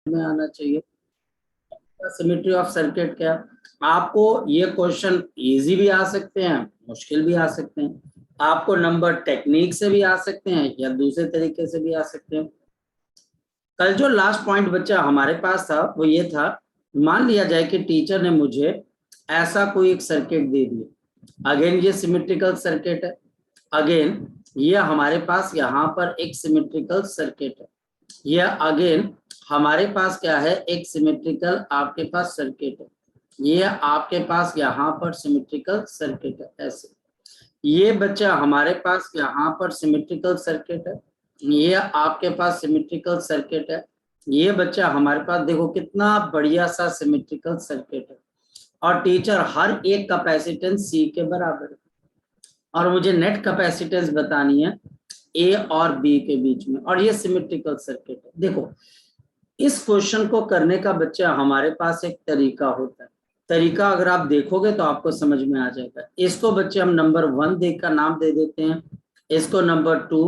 में आना चाहिए। सिमेट्री ऑफ सर्किट क्या, आपको ये क्वेश्चन इजी भी आ सकते हैं, मुश्किल भी आ सकते हैं, आपको नंबर टेक्निक से भी आ सकते हैं या दूसरे तरीके से भी आ सकते हैं। कल जो लास्ट पॉइंट बच्चा हमारे पास था वो ये था, मान लिया जाए कि टीचर ने मुझे ऐसा कोई एक सर्किट दे दिया, अगेन ये सिमेट्रिकल सर्किट है, अगेन ये हमारे पास यहाँ पर एक सिमेट्रिकल सर्किट है, ये अगेन हमारे पास क्या है, एक सिमेट्रिकल आपके पास सर्किट है, ये आपके पास यहाँ पर सिमेट्रिकल सर्किट है, ऐसे ये बच्चा हमारे पास यहाँ पर सिमेट्रिकल सर्किट है, ये आपके पास सिमेट्रिकल सर्किट है, ये बच्चा हमारे पास देखो कितना बढ़िया सा सिमेट्रिकल सर्किट है, और टीचर हर एक कैपेसिटेंस सी के बराबर है, और मुझे नेट कैपेसिटेंस बतानी है ए और बी के बीच में, और ये सिमेट्रिकल सर्किट है। देखो इस क्वेश्चन को करने का बच्चा हमारे पास एक तरीका होता है, तरीका अगर आप देखोगे तो आपको समझ में आ जाएगा। इसको बच्चे हम नंबर 1 देख का नाम दे देते हैं, इसको नंबर 2,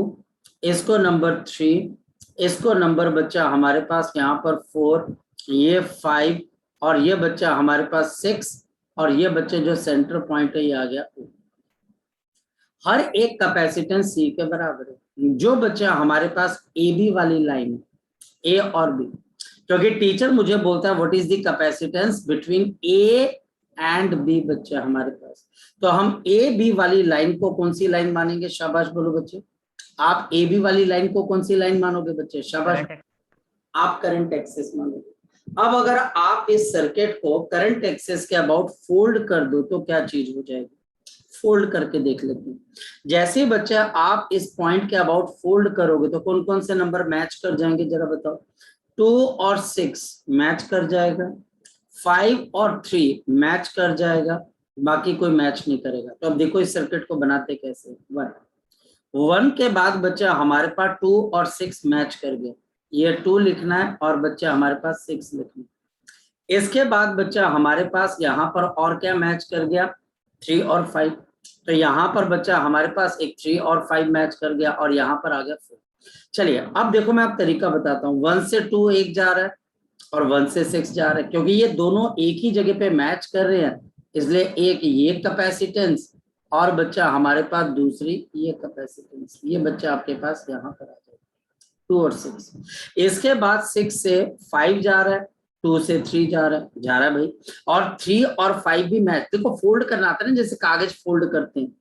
इसको नंबर 3, इसको नंबर बच्चा हमारे पास यहाँ पर 4, ये 5, और ये बच्चा हमारे पास 6, और ये बच्चे जो सेंटर पॉइंट है ये आ गया। हर एक कैपेसिटेंस सी के बराबर है। जो बच्चा हमारे पास ए बी वाली लाइन है, ए और बी, क्योंकि टीचर मुझे बोलता है what is the capacitance between A and B बच्चे हमारे पास, तो हम ए बी वाली लाइन को कौन सी लाइन मानेंगे, शाबाश बोलो बच्चे, आप ए बी वाली लाइन को कौन सी लाइन मानोगे बच्चे, शाबाश, आप करंट एक्सेस मानोगे। अब अगर आप इस सर्किट को करंट एक्सेस के अबाउट फोल्ड कर दो तो क्या चीज हो जाएगी, फोल्ड करके देख लेते हैं। जैसे बच्चा आप इस पॉइंट के अबाउट फोल्ड करोगे तो कौन कौन से नंबर मैच कर जाएंगे जरा बताओ, 2 और 6 मैच कर जाएगा, 5 और 3 मैच कर जाएगा, बाकी कोई मैच नहीं करेगा। तो अब देखो इस सर्किट को बनाते कैसे, 1 के बाद बच्चा हमारे पास 2 और 6 मैच कर गया, ये 2 लिखना है और बच्चा हमारे पास 6 लिखना है। इसके बाद बच्चा हमारे पास यहाँ पर और क्या मैच कर गया, 3 और 5, तो यहाँ पर बच्चा हमारे पास एक 3 और 5 मैच कर गया, और यहाँ पर आ गया 4। चलिए अब देखो मैं आप तरीका बताता हूँ, 1 से 2 एक जा रहा है और 1 से 6 जा रहा है, क्योंकि ये दोनों एक ही जगह पे मैच कर रहे हैं, इसलिए एक ये कैपेसिटेंस और बच्चा हमारे पास दूसरी ये कैपेसिटेंस, ये बच्चा आपके पास यहाँ पर आ जाएगा 2 और 6। इसके बाद 6 से 5 जा रहा है, 2 से 3 जा रहा है भाई, और 3 और 5 भी मैच, देखो फोल्ड करना आता है ना, जैसे कागज फोल्ड करते हैं,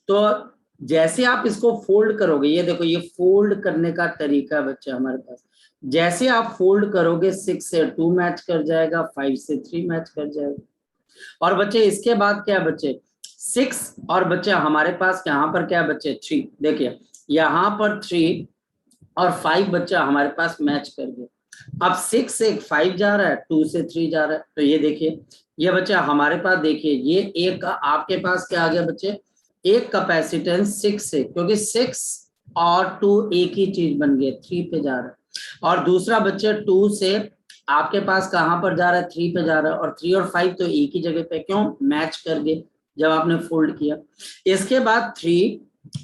तो जैसे आप इसको फोल्ड करोगे, ये देखो ये फोल्ड करने का तरीका बच्चा हमारे पास, जैसे आप फोल्ड करोगे 6 से 2 मैच कर जाएगा, 5 से 3 मैच कर जाएगा, और बच्चे इसके बाद क्या बच्चे 6 और बच्चे हमारे पास यहाँ पर क्या बच्चे 3, देखिए यहाँ पर 3 और 5 बच्चा हमारे पास मैच कर गया। अब 6 से 5 जा रहा है, 2 से 3 जा रहा है, तो ये देखिए ये बच्चा हमारे पास, देखिए ये एक आपके पास क्या आ गया बच्चे, एक कैपेसिटेंस 6 से, क्योंकि 6 और 2 एक ही चीज बन गई, 3 पे जा रहा है, और दूसरा बच्चे 2 से आपके पास कहां पर जा रहा है, 3 पे जा रहा है, और 3 और 5 तो एक ही जगह पे, क्यों मैच कर गए जब आपने फोल्ड किया। इसके बाद 3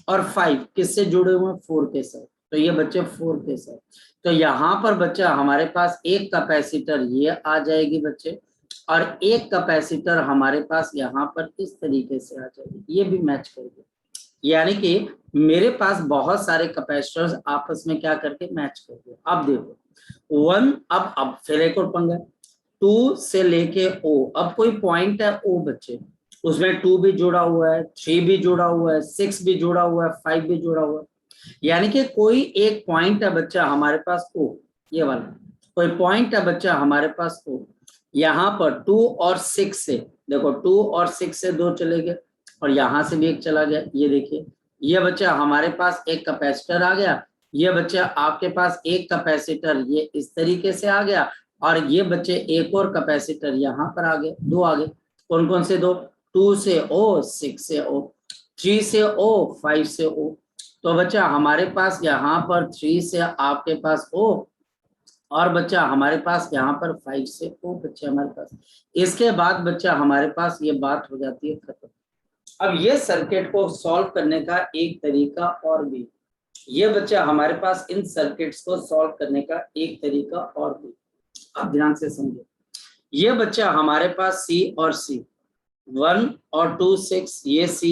और 5 किससे जुड़े हुए हैं, 4 के साथ, तो ये बच्चे 4 के साथ, तो यहाँ पर बच्चा हमारे पास एक कैपेसिटर ये आ जाएगी बच्चे, और एक कैपेसिटर हमारे पास यहाँ पर इस तरीके से आ जाएगी, ये भी मैच करेगी, यानी कि मेरे पास बहुत सारे कैपेसिटर्स आपस में क्या करके मैच कर गए। अब देखो 1, अब फिर एक और पंगा, 2 से लेके O, अब कोई पॉइंट है O बच्चे, उसमें 2 भी जुड़ा हुआ है, 3 भी जुड़ा हुआ है, 6 भी जुड़ा हुआ है, 5 भी जुड़ा हुआ है, यानी कि कोई एक पॉइंट है बच्चा हमारे पास O, ये वाला कोई पॉइंट है बच्चा हमारे पास O, यहाँ पर 2 और 6 से, देखो 2 और 6 से 2 चले गए, और यहाँ से भी एक चला गया, ये देखिए ये बच्चा हमारे पास एक कैपेसिटर आ गया, ये बच्चा आपके पास एक कैपेसिटर ये इस तरीके से आ गया, और ये बच्चे एक और कैपेसिटर यहाँ पर आ गए, 2 आ गए, कौन कौन से 2, 2 से O, 6 से O, 3 से O, 5 से O, तो बच्चा हमारे पास यहाँ पर 3 से आपके पास O, और बच्चा हमारे पास यहाँ पर 5 से O बच्चा हमारे पास, इसके बाद बच्चा हमारे पास ये बात हो जाती है खत्म। अब ये सर्किट को सॉल्व करने का एक तरीका और भी, ये बच्चा हमारे पास इन सर्किट्स को सॉल्व करने का एक तरीका और भी, आप ध्यान से समझो, ये बच्चा हमारे पास C और C 1 और 2 6, ये C,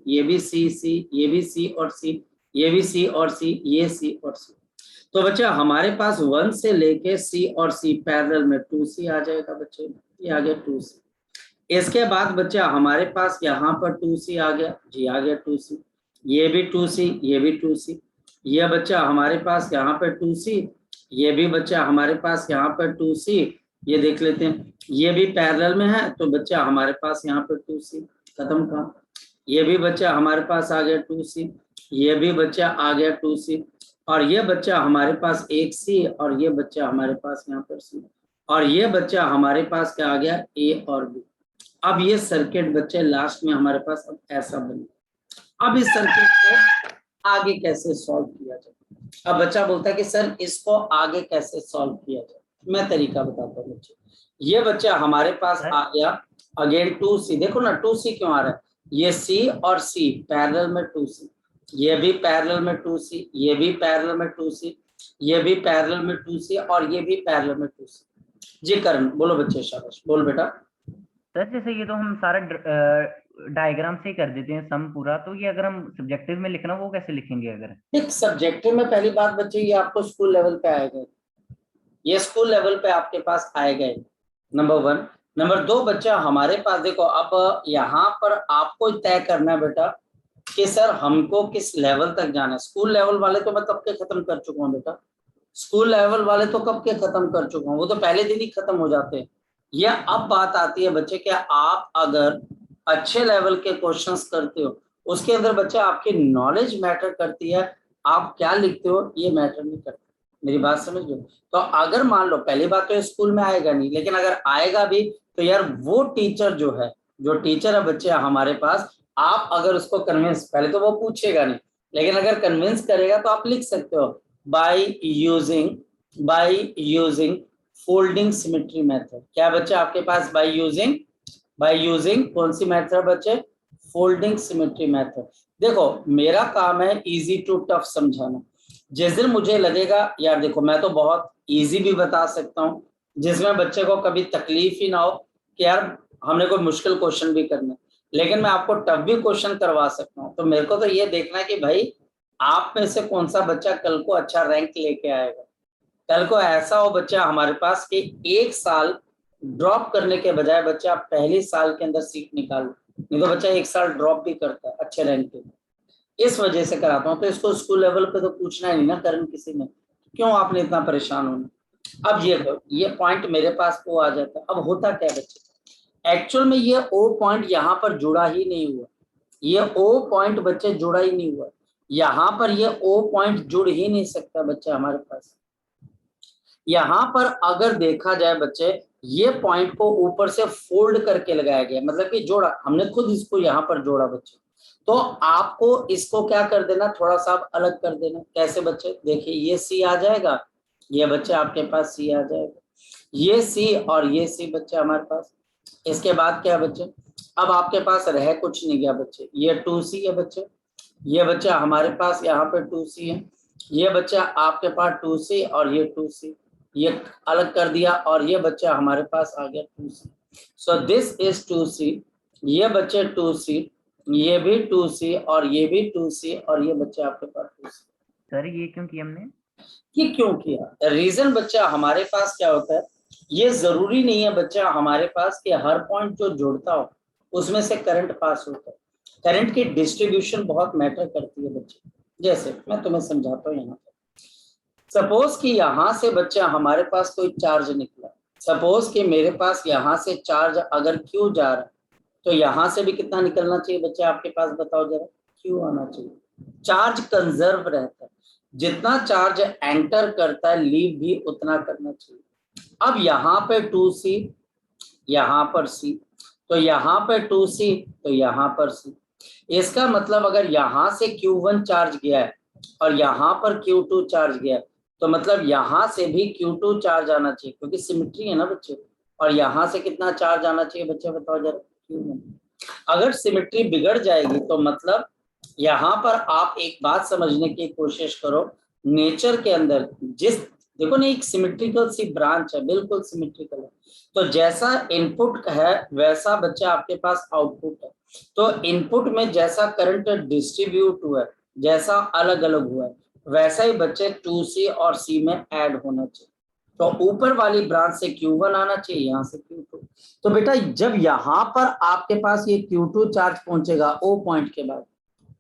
ये भी C, ये भी C और C, ये भी C और C, ये C और C। तो बच्चा हमारे पास 1 से लेके C और C पैरेलल में 2C आ जाएगा बच्चे, ये आ गया 2C। इसके बाद बच्चा हमारे पास यहाँ पर 2C आ गया जी, आ गया 2C, ये भी 2C, ये भी 2C, ये बच्चा हमारे पास यहाँ पे 2C, ये भी बच्चा हमारे पास यहाँ पर 2C, ये देख लेते हैं, ये भी पैरेलल में है तो बच्चा हमारे पास यहाँ पर 2C, खत्म काम। ये भी बच्चा हमारे पास आ गया 2C, ये भी बच्चा आ गया 2C, और ये बच्चा हमारे पास 1C, और ये बच्चा हमारे पास यहाँ पर C, और ये बच्चा हमारे पास क्या आ गया A और B। अब ये सर्किट बच्चे लास्ट में हमारे पास अब ऐसा बना। अब इस सर्किट को आगे कैसे सॉल्व किया जाए? अब बच्चा बोलता है कि सर इसको आगे कैसे सॉल्व किया जाए, मैं तरीका बताता हूँ बच्चे। ये बच्चा हमारे पास आ गया अगेन 2C, देखो ना 2C क्यों आ रहा है, ये C और C पैरेलल में 2C, ये भी पैरेलल में 2C, ये भी पैरेलल में 2C, ये भी पैरेलल में 2C, और ये भी पैरेलल में 2C। जी करण बोलो बच्चे, शाबाश बोल बेटा। सर जैसे ये तो हम सारा डायग्राम से ही कर देते हैं सम पूरा, तो ये अगर हम सब्जेक्टिव में लिखना वो कैसे लिखेंगे? अगर एक सब्जेक्टिव में पहली बात बच्चे ये आपको स्कूल लेवल पे आएगा, ये स्कूल लेवल पे आपके पास आएगा नंबर 1। नंबर 2 बच्चा हमारे पास देखो, अब यहाँ पर आपको तय करना है बेटा कि सर हमको किस लेवल तक जाना है। स्कूल लेवल वाले तो मैं कब के खत्म कर चुका हूँ बेटा, स्कूल लेवल वाले तो कब के खत्म कर चुका हूँ, वो तो पहले दिन ही खत्म हो जाते हैं। ये अब बात आती है बच्चे कि आप अगर अच्छे लेवल के क्वेश्चंस करते हो, उसके अंदर बच्चे आपकी नॉलेज मैटर करती है, आप क्या लिखते हो ये मैटर नहीं करता। मेरी बात समझ लो। तो अगर मान लो पहली बात तो स्कूल में आएगा नहीं, लेकिन अगर आएगा भी तो यार वो टीचर जो है, जो टीचर है बच्चे हमारे पास, आप अगर उसको कन्विंस, पहले तो वो पूछेगा नहीं, लेकिन अगर कन्विंस करेगा तो आप लिख सकते हो by using folding symmetry method। क्या बच्चा आपके पास by using कौन सी मेथड बच्चे? Folding symmetry method. देखो मेरा काम है इजी टू टफ समझाना। जिस दिन मुझे लगेगा यार देखो मैं तो बहुत इजी भी बता सकता हूँ, जिसमें बच्चे को कभी तकलीफ ही ना हो कि यार हमने कोई मुश्किल क्वेश्चन भी करना, लेकिन मैं आपको टफ भी क्वेश्चन करवा सकता हूँ। तो मेरे को तो ये देखना है कि भाई आप में से कौन सा बच्चा कल को अच्छा रैंक लेके आएगा। कल को ऐसा हो बच्चा हमारे पास कि एक साल ड्रॉप करने के बजाय बच्चा पहले साल के अंदर सीट निकाल, नहीं तो बच्चा एक साल ड्रॉप भी करता है अच्छे रैंक पे। इस वजह से कराता हूँ। तो इसको स्कूल लेवल पे तो पूछना ही नहीं ना करण किसी ने, क्यों आपने इतना परेशान होना। अब ये पॉइंट मेरे पास वो आ जाता है। अब होता क्या बच्चे, एक्चुअल में ये ओ पॉइंट यहाँ पर जुड़ा ही नहीं हुआ, ये ओ पॉइंट बच्चे जुड़ा ही नहीं हुआ, यहाँ पर ये ओ पॉइंट जुड़ ही नहीं सकता बच्चा हमारे पास। यहाँ पर अगर देखा जाए बच्चे, ये पॉइंट को ऊपर से फोल्ड करके लगाया गया, मतलब कि जोड़ा, हमने खुद इसको यहाँ पर जोड़ा बच्चे। तो आपको इसको क्या कर देना, थोड़ा सा अलग कर देना। कैसे बच्चे, देखिए ये सी आ जाएगा, ये बच्चे आपके पास सी आ जाएगा, ये सी और ये सी बच्चे हमारे पास। इसके बाद क्या बच्चे, अब आपके पास रह कुछ नहीं गया बच्चे, ये 2C है बच्चे, ये बच्चा हमारे पास यहाँ पे 2C है, ये बच्चा आपके पास 2C और ये 2C, ये अलग कर दिया, और ये बच्चा हमारे पास आ गया 2C। So this is 2C, ये बच्चे 2C, ये भी 2C और ये भी 2C, और ये बच्चा आपके पास 2C। सर ये क्यों किया हमने? ये क्यों किया, रीजन बच्चा हमारे पास क्या होता है, ये जरूरी नहीं है बच्चा हमारे पास कि हर पॉइंट जो जुड़ता हो उसमें से करंट पास होता है। करंट की डिस्ट्रीब्यूशन बहुत मैटर करती है बच्चे। जैसे मैं तुम्हें समझाता हूँ, यहाँ पर सपोज कि यहाँ से बच्चा हमारे पास कोई चार्ज निकला, सपोज कि मेरे पास यहाँ से चार्ज अगर क्यू जा रहा है, तो यहाँ से भी कितना निकलना चाहिए बच्चे आपके पास, बताओ जरा, क्यू आना चाहिए। चार्ज कंजर्व रहता है, जितना चार्ज एंटर करता है लीव भी उतना करना चाहिए। अब यहाँ पे 2C, यहाँ पर C, तो यहाँ पे 2C, तो यहाँ पर C। इसका मतलब अगर यहाँ से Q1 चार्ज गया है और यहाँ पर Q2 चार्ज गया है, तो मतलब यहाँ से भी Q2 चार्ज आना चाहिए, क्योंकि सिमेट्री है ना बच्चे। और यहाँ से कितना चार्ज आना चाहिए बच्चे, बताओ जरा, Q1। अगर सिमेट्री बिगड़ जाएगी तो मतलब यहाँ पर आप एक बात समझने की कोशिश करो, नेचर के अंदर जिस देखो ना, एक सिमेट्रिकल सी ब्रांच है, बिल्कुल सिमेट्रिकल है। तो जैसा इनपुट है वैसा बच्चा आपके पास आउटपुट है। तो इनपुट में जैसा करंट डिस्ट्रीब्यूट हुआ है, जैसा अलग अलग हुआ है, वैसा ही बच्चे 2C और C में ऐड होना चाहिए। तो ऊपर वाली ब्रांच से Q1 आना चाहिए, यहाँ से Q2। तो बेटा जब यहाँ पर आपके पास ये Q2 चार्ज पहुंचेगा O पॉइंट के बाद,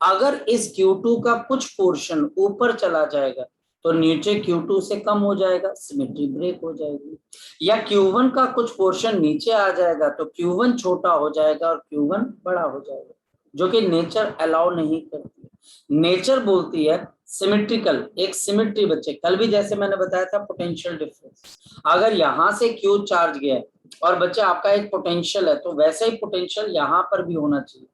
अगर इस Q2 का कुछ पोर्शन ऊपर चला जाएगा तो नीचे Q2 से कम हो जाएगा, सिमेट्री ब्रेक हो जाएगी। या Q1 का कुछ पोर्शन नीचे आ जाएगा तो Q1 छोटा हो जाएगा और Q1 बड़ा हो जाएगा, जो कि नेचर अलाउ नहीं करती। नेचर बोलती है सिमेट्रिकल, एक सिमेट्री बच्चे, कल भी जैसे मैंने बताया था पोटेंशियल डिफरेंस, अगर यहाँ से Q चार्ज गया और बच्चे आपका एक पोटेंशियल है तो वैसा ही पोटेंशियल यहाँ पर भी होना चाहिए।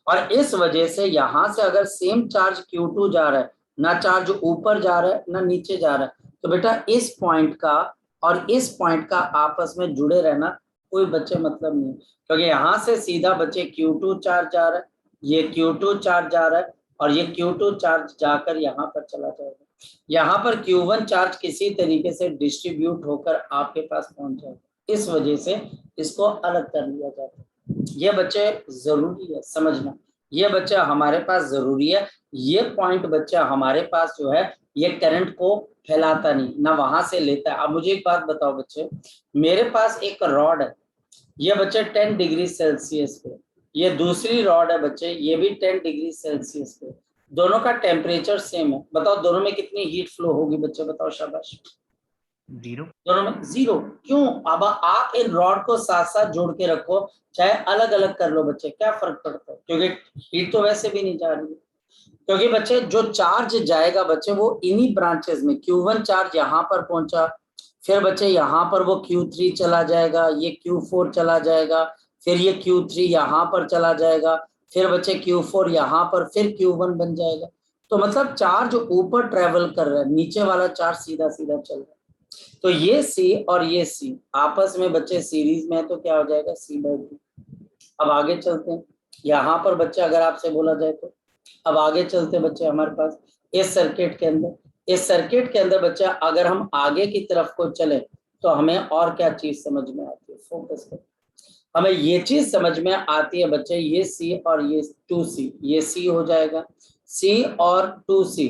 और इस वजह से यहां से अगर सेम चार्ज Q2 जा रहा है, ना चार्ज ऊपर जा रहा है ना नीचे जा रहा है, तो बेटा इस पॉइंट का और इस पॉइंट का आपस में जुड़े रहना कोई बच्चे मतलब नहीं, क्योंकि यहां से सीधा बच्चे Q2 चार्ज जा रहा है, ये Q2 चार्ज जा रहा है और ये Q2 चार्ज जाकर यहाँ पर चला जाएगा। यहाँ पर Q1 चार्ज किसी तरीके से डिस्ट्रीब्यूट होकर आपके पास पहुंच जाएगा, इस वजह से इसको अलग कर लिया जाता है। ये बच्चे जरूरी है समझना, ये बच्चा हमारे पास जरूरी है। ये पॉइंट बच्चा हमारे पास जो है ये करंट को फैलाता नहीं, ना वहां से लेता है। अब मुझे एक बात बताओ बच्चे, मेरे पास एक रॉड है, ये बच्चे 10 डिग्री सेल्सियस पे, ये दूसरी रॉड है बच्चे, ये भी 10 डिग्री सेल्सियस पे, दोनों का टेम्परेचर सेम है, बताओ दोनों में कितनी हीट फ्लो होगी बच्चे, बताओ शाबाश। 0। दोनों में 0। क्यों? अब आप इन रॉड को साथ साथ जोड़ के रखो, चाहे अलग अलग कर लो बच्चे, क्या फर्क पड़ता है, क्योंकि हीट तो वैसे भी नहीं जा रही है। क्योंकि बच्चे जो चार्ज जाएगा बच्चे वो इन्हीं ब्रांचेस में, Q1 चार्ज यहाँ पर पहुंचा, फिर बच्चे यहाँ पर वो Q3 चला जाएगा, ये Q4 चला जाएगा, फिर ये Q3 यहाँ पर चला जाएगा, फिर बच्चे Q4 यहाँ पर, फिर Q1 बन जाएगा। तो मतलब चार्ज ऊपर ट्रेवल कर रहा है, नीचे वाला चार्ज सीधा सीधा चल रहा है। तो ये C और ये C आपस में बच्चे सीरीज में है, तो क्या हो जाएगा C/2। अब आगे चलते हैं, यहाँ पर बच्चे अगर आपसे बोला जाए तो, अब आगे चलते हैं बच्चे हमारे पास इस सर्किट के अंदर, इस सर्किट के अंदर बच्चा अगर हम आगे की तरफ को चले तो हमें और क्या चीज समझ में आती है, फोकस करें। हमें ये चीज समझ में आती है बच्चे, ये C और ये 2C, ये C हो जाएगा, C और 2C,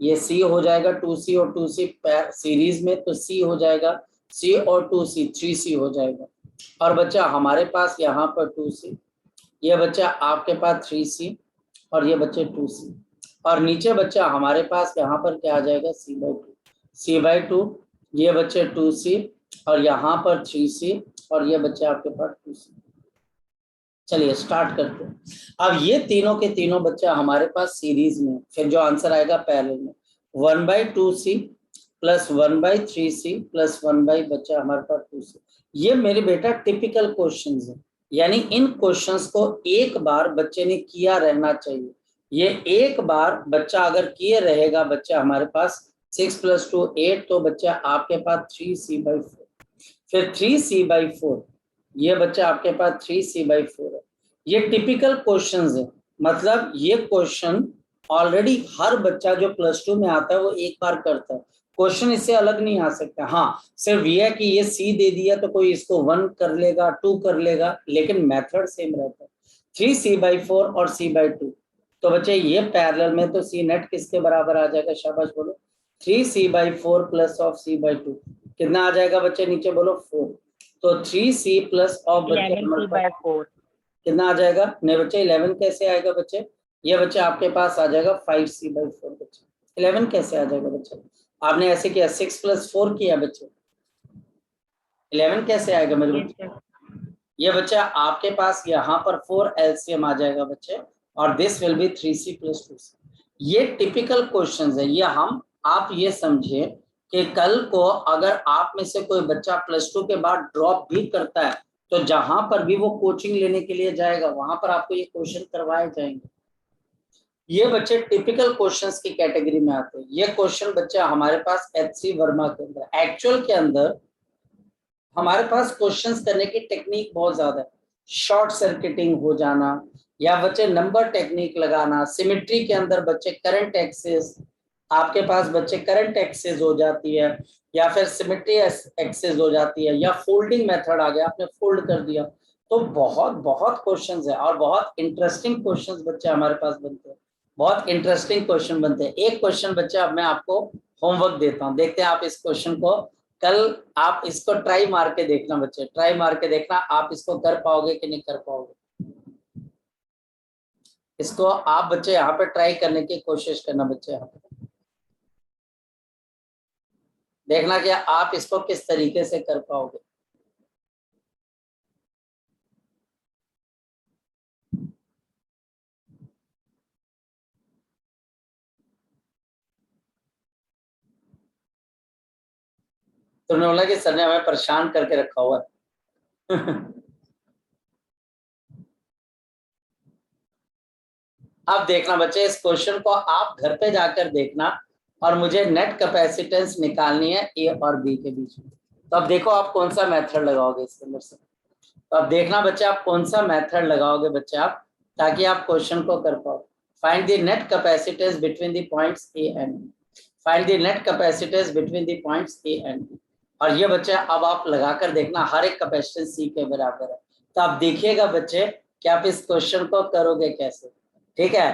ये C हो जाएगा, 2C और 2C सीरीज में, तो C हो जाएगा, C और 2C 3C हो जाएगा। और बच्चा हमारे पास यहाँ पर 2C, ये बच्चा आपके पास 3C और ये बच्चे 2C, और नीचे बच्चा हमारे पास यहाँ पर क्या आ जाएगा C/2, ये बच्चे 2C और यहाँ पर 3C और ये बच्चे आपके पास 2C। चलिए स्टार्ट करते हैं। अब ये तीनों के तीनों बच्चा हमारे पास सीरीज में, फिर जो आंसर आएगा पैरेलल में, 1/2C प्लस 1/3C प्लस 1 बच्चा हमारे पास 2C। ये मेरे बेटा टिपिकल क्वेश्चंस है, यानी इन क्वेश्चंस को एक बार बच्चे ने किया रहना चाहिए। ये एक बार बच्चा अगर किए रहेगा बच्चा हमारे पास 6 + 2 8, तो बच्चा आपके पास 3C/4, फिर 3C/4, ये बच्चा आपके पास 3C/4 है। ये टिपिकल क्वेश्चंस है, मतलब ये क्वेश्चन ऑलरेडी हर बच्चा जो +2 में आता है वो एक बार करता है, क्वेश्चन इससे अलग नहीं आ सकता। हाँ सिर्फ ये है कि ये C दे दिया तो कोई इसको 1 कर लेगा, 2 कर लेगा, लेकिन मेथड सेम रहता है, 3C/4 और C/2। तो बच्चे ये पैरेलल में, तो C नेट किसके बराबर आ जाएगा, शाबाश बोलो, 3C/4 प्लस ऑफ C/2, कितना आ जाएगा बच्चे, नीचे बोलो 4। तो 3C प्लस ऑफ बच्चे 11C/4। कितना आ जाएगा, नहीं बच्चे 11 कैसे आएगा बच्चे, ये बच्चे आपके पास आ जाएगा 5C/4 बच्चे, 11 कैसे आ जाएगा बच्चे, आपने ऐसे किया 6 + 4 किया बच्चे, 11 कैसे आएगा मेरे बच्चे, ये बच्चा आपके पास यहाँ पर 4 LCM आ जाएगा बच्चे, और this will B 3C + 2C। ये टिपिकल क्वेश्चंस है, ये हम आप ये समझे कि कल को अगर आप में से कोई बच्चा +2 के बाद ड्रॉप भी करता है तो जहां पर भी वो कोचिंग लेने के लिए जाएगा वहां पर आपको ये क्वेश्चन करवाए जाएंगे। ये बच्चे टिपिकल क्वेश्चंस की कैटेगरी में आते हैं। ये क्वेश्चन बच्चा हमारे पास HC वर्मा के अंदर, एक्चुअल के अंदर हमारे पास क्वेश्चंस करने की टेक्निक बहुत ज्यादा है, शॉर्ट सर्किटिंग हो जाना, या बच्चे नंबर टेक्निक लगाना, सिमेट्री के अंदर बच्चे करंट एक्सेस, आपके पास बच्चे करंट एक्सेस हो जाती है, या फिर सिमेट्री एक्सेस हो जाती है, या फोल्डिंग मेथड आ गया, आपने फोल्ड कर दिया। तो बहुत बहुत क्वेश्चंस है और बहुत इंटरेस्टिंग क्वेश्चंस बच्चे हमारे पास बनते हैं, बहुत इंटरेस्टिंग क्वेश्चन बनते हैं। एक क्वेश्चन बच्चे अब मैं आपको होमवर्क देता हूँ, देखते हैं आप इस क्वेश्चन को, कल आप इसको ट्राई मार के देखना बच्चे, ट्राई मार के देखना आप इसको कर पाओगे कि नहीं कर पाओगे। इसको आप बच्चे यहाँ पे ट्राई करने की कोशिश करना बच्चे, यहाँ पे देखना कि आप इसको किस तरीके से कर पाओगे। तुमने बोला कि सर ने हमें परेशान करके रखा हुआ है। अब देखना बच्चे, इस क्वेश्चन को आप घर पे जाकर देखना और मुझे नेट कैपेसिटेंस निकालनी है ए और बी के बीच में। तो अब देखो आप कौन सा मेथड लगाओगे इसके अंदर से। तो अब देखना बच्चे आप कौन सा मेथड लगाओगे बच्चे आप, ताकि आप क्वेश्चन को कर पाओ। Find the net capacitance between the points A and B, find the net capacitance between the points A and B. और ये बच्चे अब आप लगाकर देखना, हर एक कैपेसिटेंस सी के बराबर है। तो आप देखिएगा बच्चे कि आप इस क्वेश्चन को करोगे कैसे। ठीक है,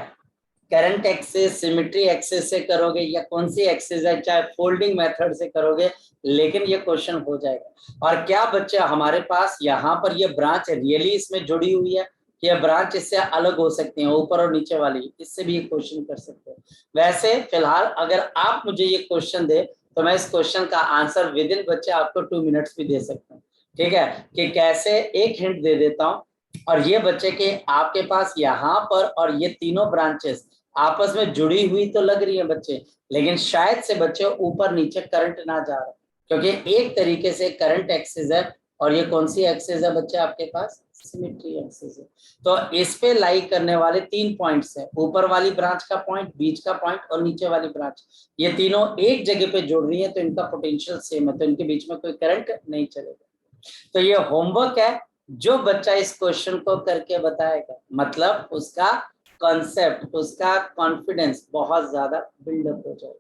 करंट एक्सेस, सिमेट्री एक्सेस से करोगे या कौन सी एक्सेस है, चाहे फोल्डिंग मेथड से करोगे, लेकिन ये क्वेश्चन हो जाएगा। और क्या बच्चे हमारे पास यहाँ पर ये ब्रांच रियली इसमें जुड़ी हुई है, ये ब्रांच इससे अलग हो सकती है, ऊपर और नीचे वाली, इससे भी ये क्वेश्चन कर सकते हैं। वैसे फिलहाल अगर आप मुझे ये क्वेश्चन दे तो मैं इस क्वेश्चन का आंसर विद इन बच्चे आपको 2 मिनट्स भी दे सकता हूँ। ठीक है, कि कैसे, एक हिंट दे देता हूँ। और ये बच्चे के आपके पास यहाँ पर और ये तीनों ब्रांचेस आपस में जुड़ी हुई तो लग रही है बच्चे, लेकिन शायद से बच्चे ऊपर नीचे करंट ना जा रहा, क्योंकि एक तरीके से करंट एक्सिस है और ये कौन सी एक्सिस है बच्चे आपके पास, सिमेट्री एक्सिस है। तो इस पे लाई करने वाले 3 पॉइंट्स है, ऊपर वाली ब्रांच का पॉइंट, बीच का पॉइंट और नीचे वाली ब्रांच, ये तीनों एक जगह पे जुड़ रही है, तो इनका पोटेंशियल सेम है, तो इनके बीच में कोई करंट नहीं चलेगा। तो ये होमवर्क है, जो बच्चा इस क्वेश्चन को करके बताएगा, मतलब उसका कॉन्सेप्ट, उसका कॉन्फिडेंस बहुत ज्यादा बिल्डअप हो जाएगा।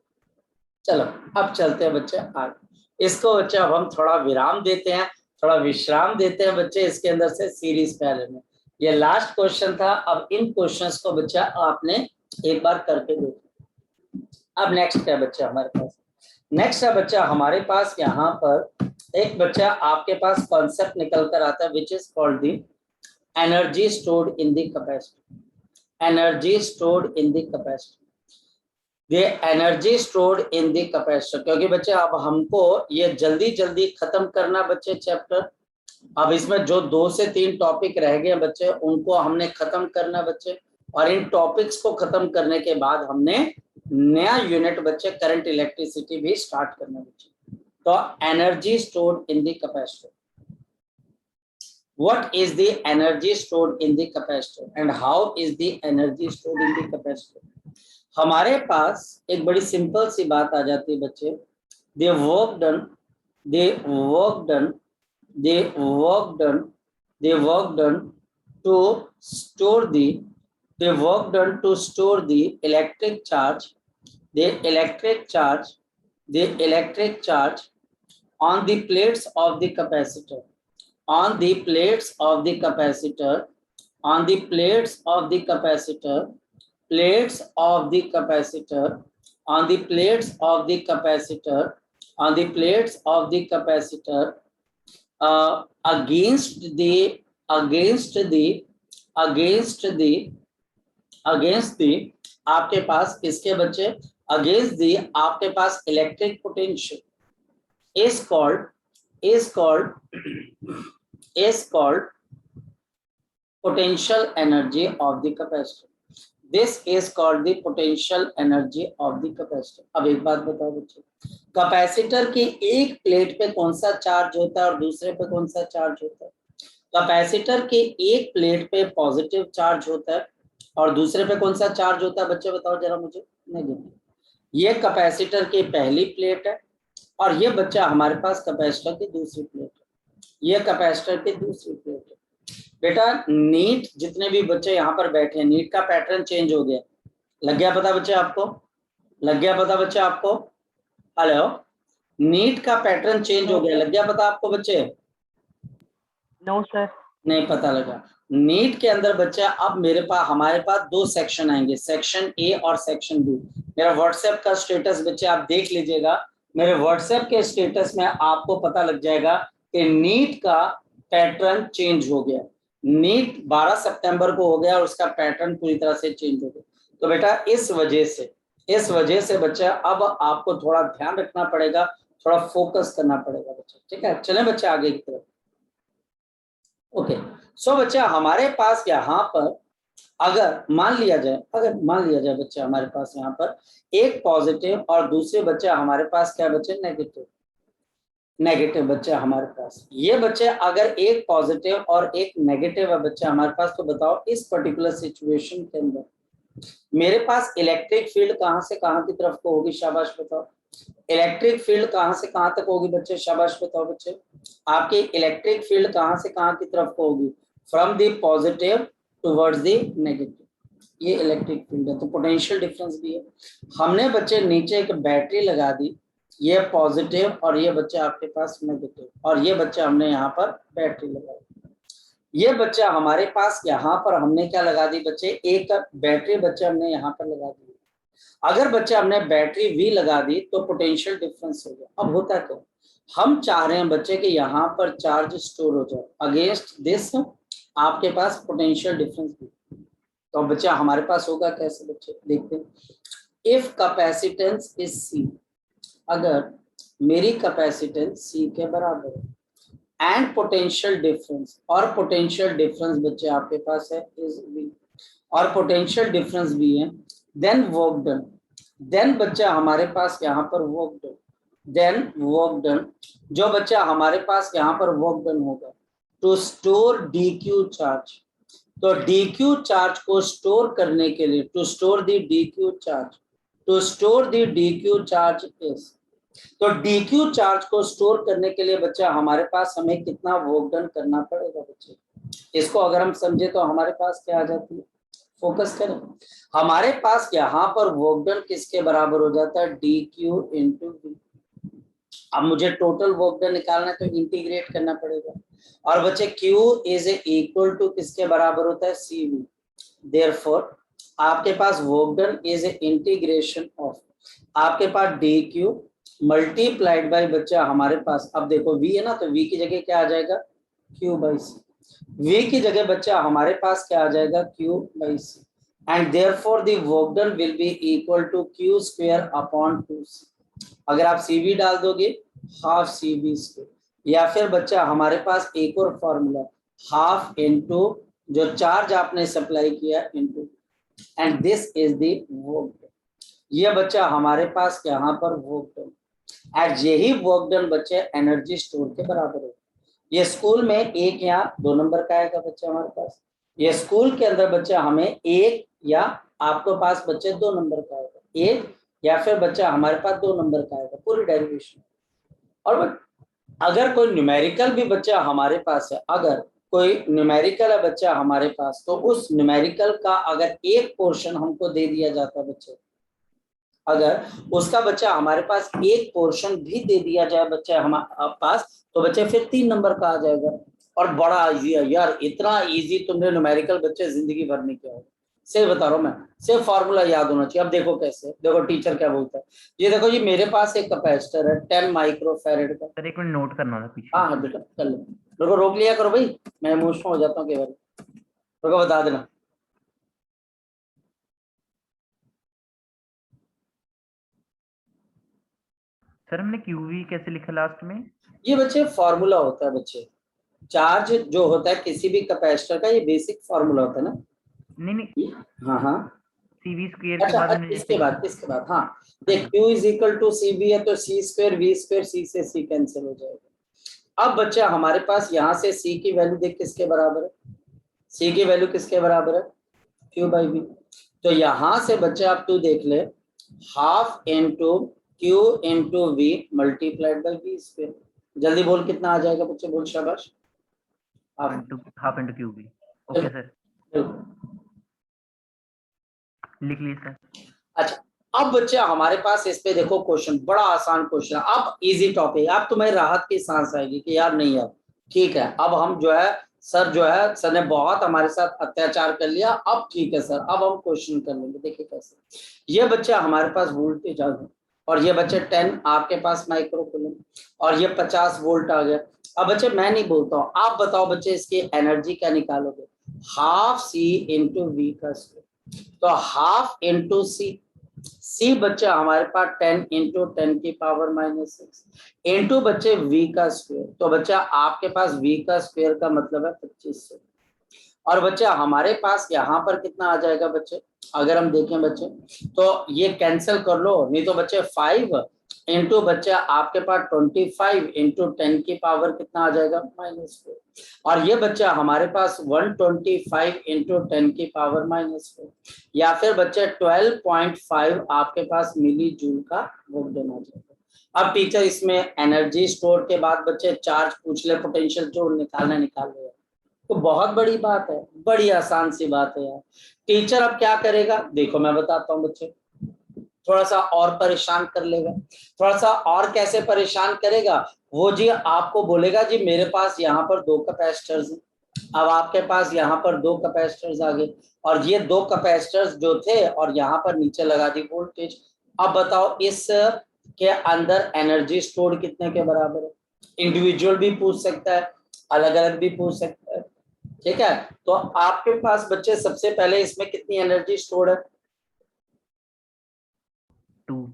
चलो अब चलते हैं बच्चे आगे। इसको बच्चे अब हम थोड़ा विराम देते हैं, थोड़ा विश्राम देते हैं बच्चे इसके अंदर से सीरीज पहले में। ये लास्ट क्वेश्चन था, अब इन क्वेश्चंस को बच्चा आपने एक बार करके देखो। अब नेक्स्ट क्या बच्चा हमारे पास, नेक्स्ट है बच्चा हमारे पास यहाँ पर एक बच्चा आपके पास कॉन्सेप्ट निकल कर आता है, which is called the energy stored in the capacity, energy stored in the capacity, the energy stored in the capacitor. क्योंकि बच्चे अब हमको ये जल्दी जल्दी खत्म करना बच्चे चैप्टर, अब इसमें जो 2 से 3 टॉपिक रह गए बच्चे उनको हमने खत्म करना बच्चे, और इन टॉपिक्स को खत्म करने के बाद हमने नया यूनिट बच्चे करंट इलेक्ट्रिसिटी भी स्टार्ट करना बच्चे। तो energy stored in the capacitor, what is the energy stored in the capacitor and how is the energy stored in the capacitor। हमारे पास एक बड़ी सिंपल सी बात आ जाती है बच्चे, the work done, the work done, the work done, the work done to store the work done to store the electric charge, the electric charge, the electric charge on the plates of the capacitor, on the plates of the capacitor, on the plates of the capacitor, plates of the capacitor, on the plates of the capacitor, on the plates of the capacitor, against the against the against the against the आपके पास इसके बच्चे against the आपके पास electric potential is called potential energy of the capacitor, this is called the potential energy of the capacitor। अब एक बात बताओ बच्चे, कैपेसिटर की एक प्लेट पे कौन सा चार्ज होता है और दूसरे पे कौन सा चार्ज होता है। कैपेसिटर के एक प्लेट पे पॉजिटिव चार्ज होता है और दूसरे पे कौन सा चार्ज होता है बच्चे बताओ जरा मुझे, नेगेटिव। ये कैपेसिटर की पहली प्लेट है और ये बच्चा हमारे पास कैपेसिटर की दूसरी प्लेट है, ये कैपेसिटर की दूसरी प्लेट है। बेटा नीट जितने भी बच्चे यहाँ पर बैठे हैं, नीट का पैटर्न चेंज हो गया, लग गया पता बच्चे आपको। लग गया पता बच्चे आपको? हेलो, नीट का पैटर्न चेंज हो गया, लग गया पता आपको बच्चे? No sir. नहीं पता लगा। नीट के अंदर बच्चा अब मेरे पास हमारे पास दो सेक्शन आएंगे, सेक्शन ए और सेक्शन बी। मेरा व्हाट्सएप का स्टेटस बच्चे आप देख लीजिएगा, मेरे व्हाट्सएप के स्टेटस में आपको पता लग जाएगा कि नीट का पैटर्न चेंज हो गया। नीट 12 सितंबर को हो गया और उसका पैटर्न पूरी तरह से चेंज हो गया। तो बेटा इस वजह से बच्चा अब आपको थोड़ा ध्यान रखना पड़ेगा, थोड़ा फोकस करना पड़ेगा बच्चा, ठीक है? चले बच्चे आगे की तरफ। ओके, सो बच्चा हमारे पास यहाँ पर अगर मान लिया जाए बच्चा हमारे पास यहाँ पर एक पॉजिटिव और दूसरे बच्चा हमारे पास क्या बच्चे नेगेटिव बच्चा हमारे पास, ये बच्चे अगर एक पॉजिटिव और एक नेगेटिव है बच्चा हमारे पास, तो बताओ इस पर्टिकुलर सिचुएशन के अंदर मेरे पास इलेक्ट्रिक फील्ड कहाँ से कहाँ की तरफ को होगी? शाबाश बताओ। इलेक्ट्रिक फील्ड कहाँ से कहाँ तक होगी बच्चे? शाबाश बताओ बच्चे। आपकी इलेक्ट्रिक फील्ड कहाँ से कहाँ की तरफ को होगी? From the positive towards the negative, ये इलेक्ट्रिक फील्ड है। तो पोटेंशियल डिफरेंस भी है। हमने बच्चे नीचे एक बैटरी लगा दी, ये पॉजिटिव और ये बच्चे आपके पास नेगेटिव, और ये बच्चे हमने यहाँ पर बैटरी लगाई। ये बच्चा हमारे पास यहाँ पर हमने क्या लगा दी बच्चे? एक बैटरी बच्चे हमने यहाँ पर लगा दी। अगर बच्चे हमने बैटरी वी लगा दी तो पोटेंशियल डिफरेंस हो गया। अब होता क्या, हम चाह रहे हैं बच्चे कि यहाँ पर चार्ज स्टोर हो जाए, अगेंस्ट दिस आपके पास पोटेंशियल डिफरेंस भी। तो बच्चा हमारे पास होगा कैसे बच्चे? देखते हैं। इफ कैपेसिटेंस इज सी, अगर मेरी कैपेसिटेंस सी के बराबर है एंड पोटेंशियल डिफरेंस, और पोटेंशियल डिफरेंस बच्चे आपके पास है इज वी, और पोटेंशियल डिफरेंस भी है, देन वर्क डन। देन बच्चा हमारे पास यहाँ पर work done, then work done, जो बच्चा हमारे पास यहाँ पर वर्क डन होगा to store d q charge. तो डी क्यू चार्ज को स्टोर करने के लिए, to store the d q charge, to store the d q charge is, तो डी क्यू चार्ज को स्टोर करने के लिए बच्चा हमारे पास हमें कितना वर्क डन करना पड़ेगा बच्चे? इसको अगर हम समझे तो हमारे पास क्या आ जाती है? फोकस करें। हमारे पास यहाँ पर वर्क डन किसके बराबर हो जाता है? D q into V. अब मुझे टोटल वर्क डन निकालना है तो इंटीग्रेट करना पड़ेगा, और बच्चे Q इज इक्वल टू किसके बराबर होता है? सी वी। देयरफॉर आपके पास work done is integration of आपके पास डी क्यू मल्टीप्लाइड बाई बच्चा हमारे पास, अब देखो V है ना, तो V की जगह क्या आ जाएगा? Q by C. V की जगह बच्चा हमारे पास क्या आ जाएगा? Q by C, and therefore the work done will be equal to Q square upon 2C। अगर आप CV डाल दोगे हाफ CV स्क्वायर, या फिर बच्चा हमारे पास एक और फॉर्मूला हाफ इनटू जो चार्ज आपने सप्लाई किया into, and this is the work done. ये बच्चा हमारे पास यहाँ पर वर्क डन, एज यही वर्क डन बच्चे एनर्जी स्टोर के बराबर है। ये स्कूल में एक या 2 नंबर का आएगा बच्चा हमारे पास, ये स्कूल के अंदर बच्चा हमें एक या आपके पास बच्चे 2 नंबर का आएगा, एक या फिर बच्चा हमारे पास 2 नंबर का आएगा पूरी डेरिवेशन। और अगर कोई न्यूमेरिकल भी बच्चा हमारे पास है, अगर कोई न्यूमेरिकल है बच्चा हमारे पास, तो उस न्यूमेरिकल का अगर एक पोर्शन हमको दे दिया जाता है बच्चे, अगर उसका बच्चा हमारे पास एक पोर्शन भी दे दिया जाए बच्चा हमारे पास, तो बच्चे फिर 3 नंबर का आ जाएगा। और बड़ा इजी है यार, इतना इजी तुमने न्यूमेरिकल बच्चे जिंदगी भर नहीं किया होगा, सिर्फ बता रहा हूँ मैं, सिर्फ फॉर्मूला याद होना चाहिए। अब देखो कैसे, देखो टीचर क्या बोलता है, ये देखो ये मेरे पास एक कैपेसिटर है 10 माइक्रोफैरेड का। सर एक मिनट नोट करना था पीछे। हाँ हाँ बेटा कर लो, रुको रोक लिया करो भाई, मैं इमोशनल हो जाता हूँ कई बार, रुको बता देना। सर हमने QV कैसे लिखा लास्ट में? ये बच्चे फॉर्मूला होता है बच्चे, चार्ज जो होता है किसी भी कैपेसिटर का, ये बेसिक फॉर्मूला होता है ना। नहीं हाँ हाँ CV स्क्वायर के अच्छा बाद अच्छा, हमने इसके बाद हाँ देख, हाँ। Q is equal to CB है तो C square V square, C से C कैंसिल हो जाएगा। अब बच्चा हमारे पास यहाँ से C की वैल्यू देख किसके बराबर है? C की वैल्यू किसके बराबर है? Q by V। तो यहाँ से बच्चा आप तू देख ले, half into Q into V multiplied by V square. जल्दी बोल कितना आ जाएगा बच्चे, बोल शाबाश। Half into QV। Okay sir, लिख ली सर। अच्छा अब बच्चे हमारे पास इस पे देखो क्वेश्चन, बड़ा आसान क्वेश्चन है, अब इजी टॉपिक, अब तुम्हें राहत की सांस आएगी कि यार नहीं यार ठीक है, अब हम जो है सर ने बहुत हमारे साथ अत्याचार कर लिया, अब ठीक है सर, अब हम क्वेश्चन कर लेंगे। देखिए कैसे, ये बच्चा हमारे पास वोल्टेज आ गया, और ये बच्चे 10 आपके पास माइक्रो कूलम, और ये 50 वोल्ट आ गया। अब बच्चे मैं नहीं बोलता हूँ, आप बताओ बच्चे इसकी एनर्जी क्या निकालोगे, हाफ सी इंटू वी का स्क्वायर, तो हाफ इंटू सी बच्चा हमारे पास 10 इंटू 10 की पावर -6 इंटू बच्चे v का स्क्वायर, तो बच्चा आपके पास v का स्क्वायर का मतलब है 2500, और बच्चा हमारे पास यहाँ पर कितना आ जाएगा बच्चे, अगर हम देखें बच्चे तो ये कैंसिल कर लो, नहीं तो बच्चे 5 इंटू बच्चे आपके पास 25 इंटू 10 की पावर कितना आ जाएगा -4, और ये बच्चा हमारे पास 125 इंटू 10 की पावर -4, या फिर बच्चे 12.5 आपके पास मिली जूल का वोल्ट देना जाएगा। अब टीचर इसमें एनर्जी स्टोर के बाद बच्चे चार्ज पूछ ले, पोटेंशियल जो निकाल ले, तो बहुत बड़ी बात है, बड़ी आसान सी बात है यार। टीचर अब क्या करेगा, देखो मैं बताता हूँ बच्चे, थोड़ा सा और परेशान कर लेगा, थोड़ा सा और कैसे परेशान करेगा, वो जी आपको बोलेगा जी मेरे पास यहाँ पर 2 कैपेसिटर्स हैं, अब आपके पास यहाँ पर 2 कैपेसिटर्स आ गए, और ये 2 कैपेसिटर्स जो थे और यहाँ पर नीचे लगा दी वोल्टेज। अब बताओ इस के अंदर एनर्जी स्टोर कितने के बराबर है, इंडिविजुअल भी पूछ सकता है, अलग अलग भी पूछ सकता है, ठीक है। तो आपके पास बच्चे सबसे पहले इसमें कितनी एनर्जी स्टोर है, 2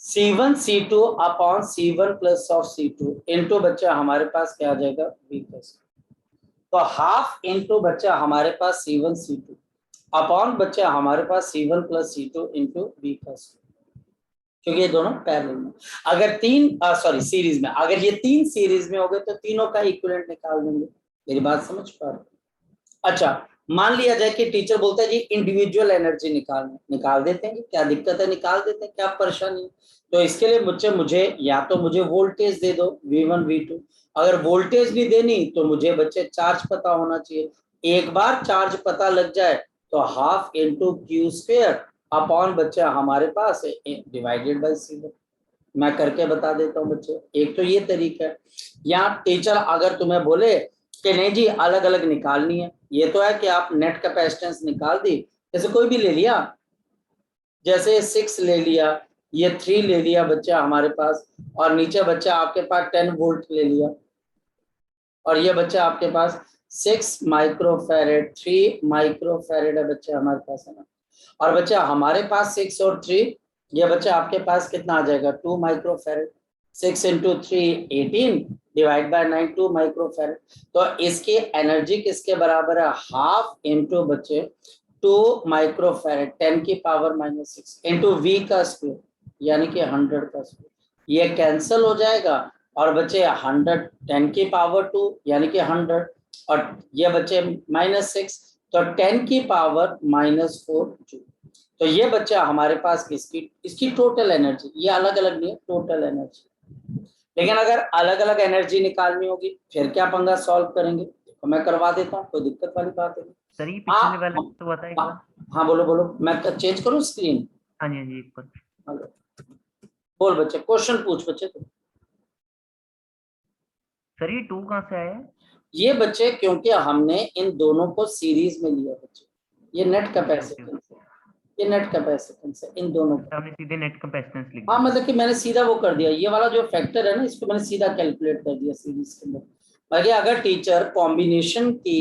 C1 C2 upon C1 plus of C2 into बच्चा हमारे पास क्या आ जाएगा V प्लस, तो हाफ इंटू बच्चा हमारे पास C1 C2 अपॉन बच्चा हमारे पास C1 plus C2 into V plus, क्योंकि ये दोनों पैरेलल में, अगर सीरीज में, अगर ये 3 सीरीज में हो गए तो तीनों का इक्विवेलेंट निकाल देंगे। मेरी बात समझ पा रहे? अच्छा, मान लिया जाए कि टीचर बोलता है जी इंडिविजुअल एनर्जी निकाल देते हैं, क्या दिक्कत है, निकाल देते हैं, क्या परेशानी है। तो इसके लिए मुझे या तो मुझे वोल्टेज दे दो V1 V2, अगर वोल्टेज नहीं देनी तो मुझे बच्चे चार्ज पता होना चाहिए, एक बार चार्ज पता लग जाए तो half into Q square upon बच्चा हमारे पास डिवाइडेड बाई C1। मैं करके बता देता हूँ बच्चे, एक तो ये तरीका है, या टीचर अगर तुम्हें बोले कि नहीं जी अलग अलग निकालनी है, ये तो है कि आप नेट कैपेसिटेंस निकाल दी, जैसे कोई भी ले लिया, जैसे 6 ले लिया, ये 3 ले लिया बच्चा हमारे पास, और नीचे बच्चा आपके पास 10 वोल्ट ले लिया, और ये बच्चा आपके पास 6 माइक्रोफैरेड 3 माइक्रोफैरेड है बच्चा हमारे पास, है ना। और बच्चा हमारे पास 6 और 3, ये बच्चा आपके पास कितना आ जाएगा 2 microfarad, 6 into 3 18 divide by 9 2 microfarad, तो इसकी एनर्जी किसके बराबर है, हाफ इंटू बच्चे 2 माइक्रोफैरेड 10 की पावर -6 इंटू V का स्क्वायर यानी कि 100 का स्क्वायर, ये कैंसिल हो जाएगा, और बच्चे 100 10 की पावर 2 यानी कि 100, और ये बच्चे -6 तो 10 की पावर -4 जूल। तो ये बच्चा हमारे पास इसकी टोटल एनर्जी, ये अलग अलग नहीं है, टोटल एनर्जी। लेकिन अगर अलग अलग एनर्जी निकालनी होगी फिर क्या पंगा सॉल्व करेंगे, तो मैं करवा देता हूँ, कोई दिक्कत वाली बात है। सर ये पिछले वाला तो बता एक बार। हाँ बोलो बोलो, मैं चेंज करूँ स्क्रीन। हाँ जी एक बार बोल बच्चे, क्वेश्चन पूछ बच्चे तुम। सर ये 2 कहाँ से आया है? ये बच्चे क्योंकि हमने इन दोनों को सीरीज में लिया बच्चे, ये नेट कैपेसिटेंस है, ये नेट कैपेसिटेंस है इन दोनों का। हमने सीधे नेट कैपेसिटेंस लिख हाँ दिया। मतलब कि मैंने सीधा वो कर दिया, ये वाला जो फैक्टर है ना इसको मैंने सीधा कैलकुलेट कर दिया सीरीज के अंदर। बाकी अगर टीचर कॉम्बिनेशन की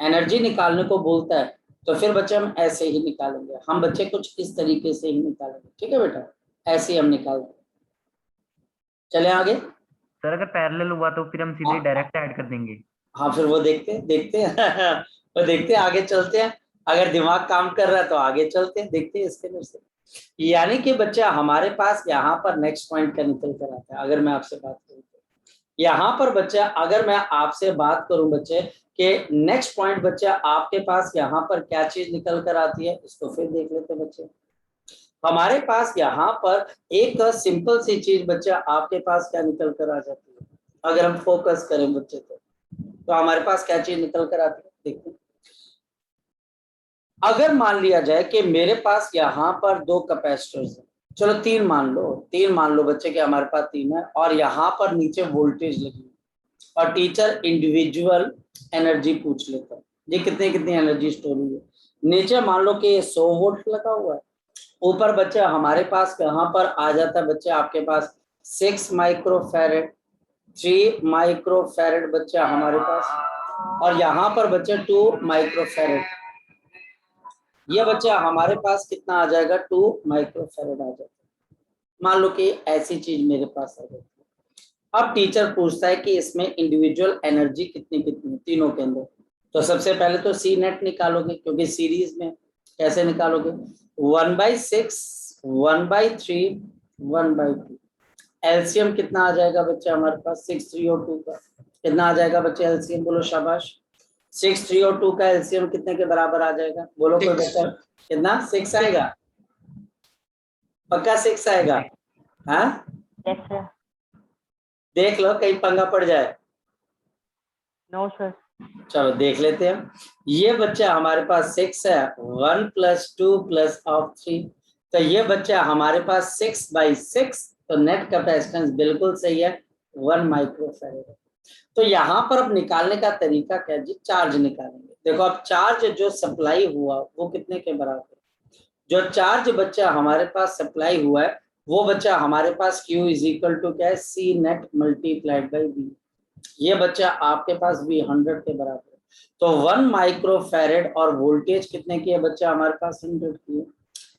एनर्जी निकालने को बोलता है तो फिर बच्चे हम ऐसे ही निकालेंगे, हम बच्चे कुछ इस तरीके से ही निकालेंगे, ठीक है बेटा, ऐसे ही हम निकालेंगे। चले आगे। सर अगर पैरेलल हुआ तो फिर हम सीधे डायरेक्ट ऐड कर देंगे। हाँ फिर वो देखते हैं वो देखते हैं, आगे चलते हैं, अगर दिमाग काम कर रहा है तो आगे चलते हैं, देखते हैं इसके अंदर से। यानी कि बच्चा हमारे पास यहाँ पर नेक्स्ट पॉइंट का निकल कर आता है। अगर मैं आपसे बात करूँ तो यहाँ पर बच्चा, अगर मैं आपसे बात करूं बच्चे कि नेक्स्ट पॉइंट बच्चा आपके पास यहाँ पर क्या चीज निकल कर आती है, इसको फिर देख लेते हैं बच्चे। हमारे पास यहाँ पर एक सिंपल सी चीज बच्चा आपके पास क्या निकल कर आ जाती है, अगर हम फोकस करें बच्चे तो हमारे पास क्या चीज निकल कर आती है, देखते हैं। अगर मान लिया जाए कि मेरे पास यहाँ पर 2 कैपेसिटर्स हैं, चलो 3 मान लो बच्चे कि हमारे पास 3 है, और यहाँ पर नीचे वोल्टेज लगी है और टीचर इंडिविजुअल एनर्जी पूछ लेता है, ये कितनी कितनी एनर्जी स्टोर हुई है। नीचे मान लो कि 100 वोल्ट लगा हुआ है, ऊपर बच्चे हमारे पास यहाँ पर आ जाता है बच्चे आपके पास 6 माइक्रोफैरेड, 3 माइक्रोफैरेड बच्चे हमारे पास, और यहाँ पर बच्चे 2 माइक्रोफैरेड। ये बच्चा हमारे पास कितना आ जाएगा, 2 माइक्रोफैरेड आ जाएगा। मान लो कि ऐसी चीज मेरे पास आ जाती है। अब टीचर पूछता है कि इसमें इंडिविजुअल एनर्जी कितनी कितनी तीनों के अंदर। तो सबसे पहले तो सी नेट निकालोगे, क्योंकि सीरीज में। कैसे निकालोगे, 1/6, 1/3, 1/2। एलसीएम कितना आ जाएगा बच्चा हमारे पास, 6, 3 और 2 का कितना आ जाएगा बच्चे एलसीएम, बोलो शाबाश। 6, 3 और 2 का एलसीएम कितने के बराबर आ जाएगा, बोलो कोई बच्चा, कितना 6 आएगा, पक्का 6 आएगा। हाँ यस सर। देख लो कहीं पंगा पड़ जाए। No sir. चलो देख लेते हैं। ये बच्चा हमारे पास 6 है, 1 + 2 + 3, तो ये बच्चा हमारे पास 6/6, तो नेट कैपेसिटेंस बिल्कुल सही है, 1 माइक्रोफैरेड। तो यहाँ पर अब निकालने का तरीका क्या है जी, चार्ज निकालेंगे। देखो अब चार्ज जो सप्लाई हुआ वो कितने के बराबर, जो चार्ज बच्चा हमारे पास सप्लाई हुआ है वो बच्चा हमारे पास Q = क्या है, C नेट × V। ये बच्चा आपके पास भी 100 के बराबर है। तो 1 माइक्रोफैरेड और वोल्टेज कितने की है बच्चा हमारे पास, 100 की है।